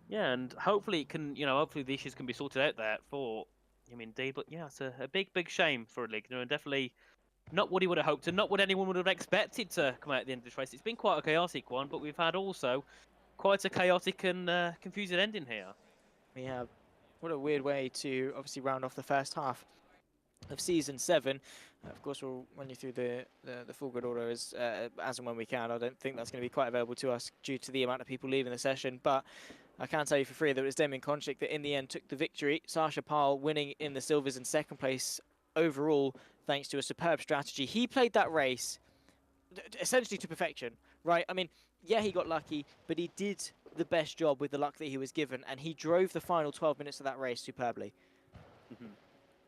yeah, and hopefully it can, hopefully the issues can be sorted out there for him indeed. But yeah, it's a big shame for Ligner, and definitely not what he would have hoped and not what anyone would have expected to come out at the end of this race. It's been quite a chaotic one, but we've had also quite a chaotic and confusing ending here. Yeah, what a weird way to obviously round off the first half of Season 7. Of course, we'll run you through the full grid order as and when we can. I don't think that's going to be quite available to us due to the amount of people leaving the session, but I can tell you for free that it was Damien Konchik that in the end took the victory. Sasha Pal winning in the silvers in second place overall thanks to a superb strategy. He played that race essentially to perfection, right? I mean, yeah, he got lucky, but he did the best job with the luck that he was given, and he drove the final 12 minutes of that race superbly.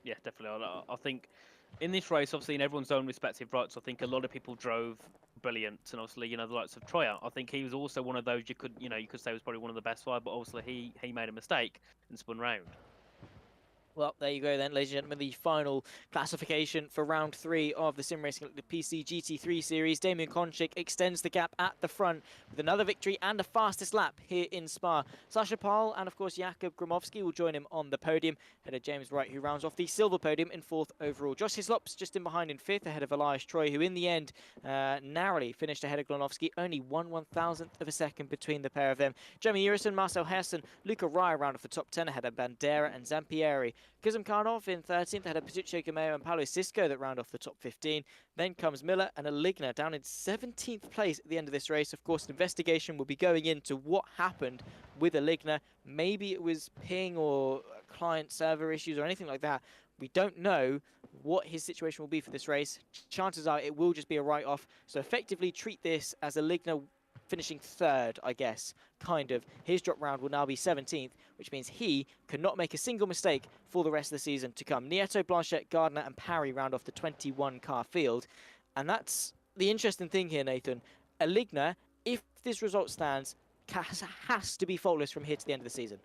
Yeah, definitely. I think in this race, obviously in everyone's own respective rights, I think a lot of people drove brilliant, and obviously the likes of Troyer. I think he was also one of those you could say was probably one of the best five, but obviously he made a mistake and spun round. Well, there you go then, ladies and gentlemen, the final classification for round 3 of the sim racing, the PC GT3 Series. Damien Konchik extends the gap at the front with another victory and a fastest lap here in Spa. Sasha Pal and, of course, Jakub Gromowski will join him on the podium, ahead of James Wright, who rounds off the silver podium in 4th overall. Josh Hislop's just in behind in 5th, ahead of Elias Troy, who in the end narrowly finished ahead of Glonowski, only 1/1000th of a second between the pair of them. Jeremy Urison, Marcel Hessen, Luca Raya round off the top 10, ahead of Bandera and Zampieri. Kazimkanov in 13th, ahead of Pazuccio Gameo and Paulo Cisco that round off the top 15. Then comes Miller and a Ligner down in 17th place at the end of this race. Of course, an investigation will be going into what happened with a Ligner. Maybe it was ping or client server issues or anything like that. We don't know what his situation will be for this race. Chances are it will just be a write-off. So effectively treat this as a Ligner finishing 3rd, I guess, kind of. His drop round will now be 17th, which means he cannot make a single mistake for the rest of the season to come. Nieto, Blanchette, Gardner and Parry round off the 21-car field. And that's the interesting thing here, Nathan. A Ligner, if this result stands, has to be faultless from here to the end of the season.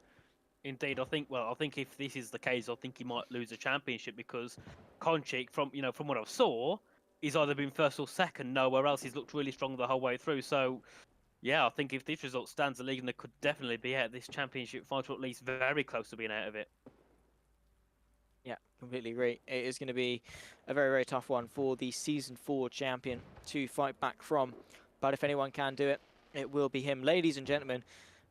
Indeed, I think if this is the case, I think he might lose the championship because Konchik, from what I saw, he's either been 1st or 2nd, nowhere else. He's looked really strong the whole way through. So, yeah, I think if this result stands, the Ligner could definitely be out of this championship fight, or at least very close to being out of it. Yeah, completely agree. It is going to be a very, very tough one for the Season 4 champion to fight back from. But if anyone can do it, it will be him. Ladies and gentlemen,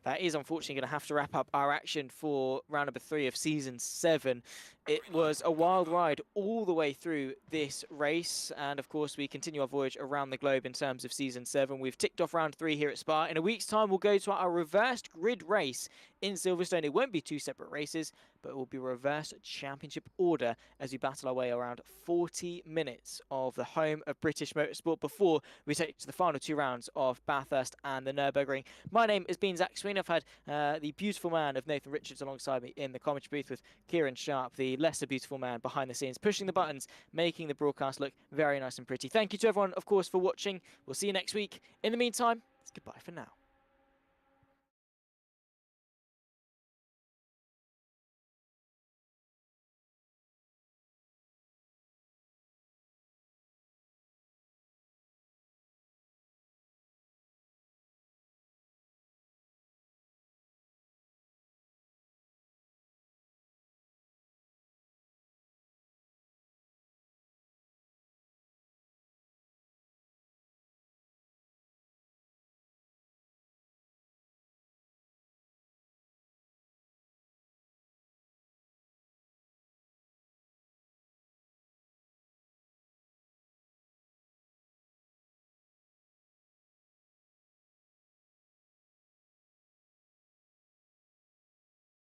that is unfortunately going to have to wrap up our action for round number 3 of Season 7. It was a wild ride all the way through this race, and of course we continue our voyage around the globe in terms of Season 7. We've ticked off round 3 here at Spa. In a week's time we'll go to our reversed grid race in Silverstone. It won't be 2 separate races, but it will be reverse championship order as we battle our way around 40 minutes of the home of British motorsport before we take to the final 2 rounds of Bathurst and the Nürburgring. My name has been Zach Sweeney. I've had the beautiful man of Nathan Richards alongside me in the commentary booth with Kieran Sharp, the lesser beautiful man behind the scenes, pushing the buttons, making the broadcast look very nice and pretty. Thank you to everyone, of course, for watching. We'll see you next week. In the meantime, it's goodbye for now.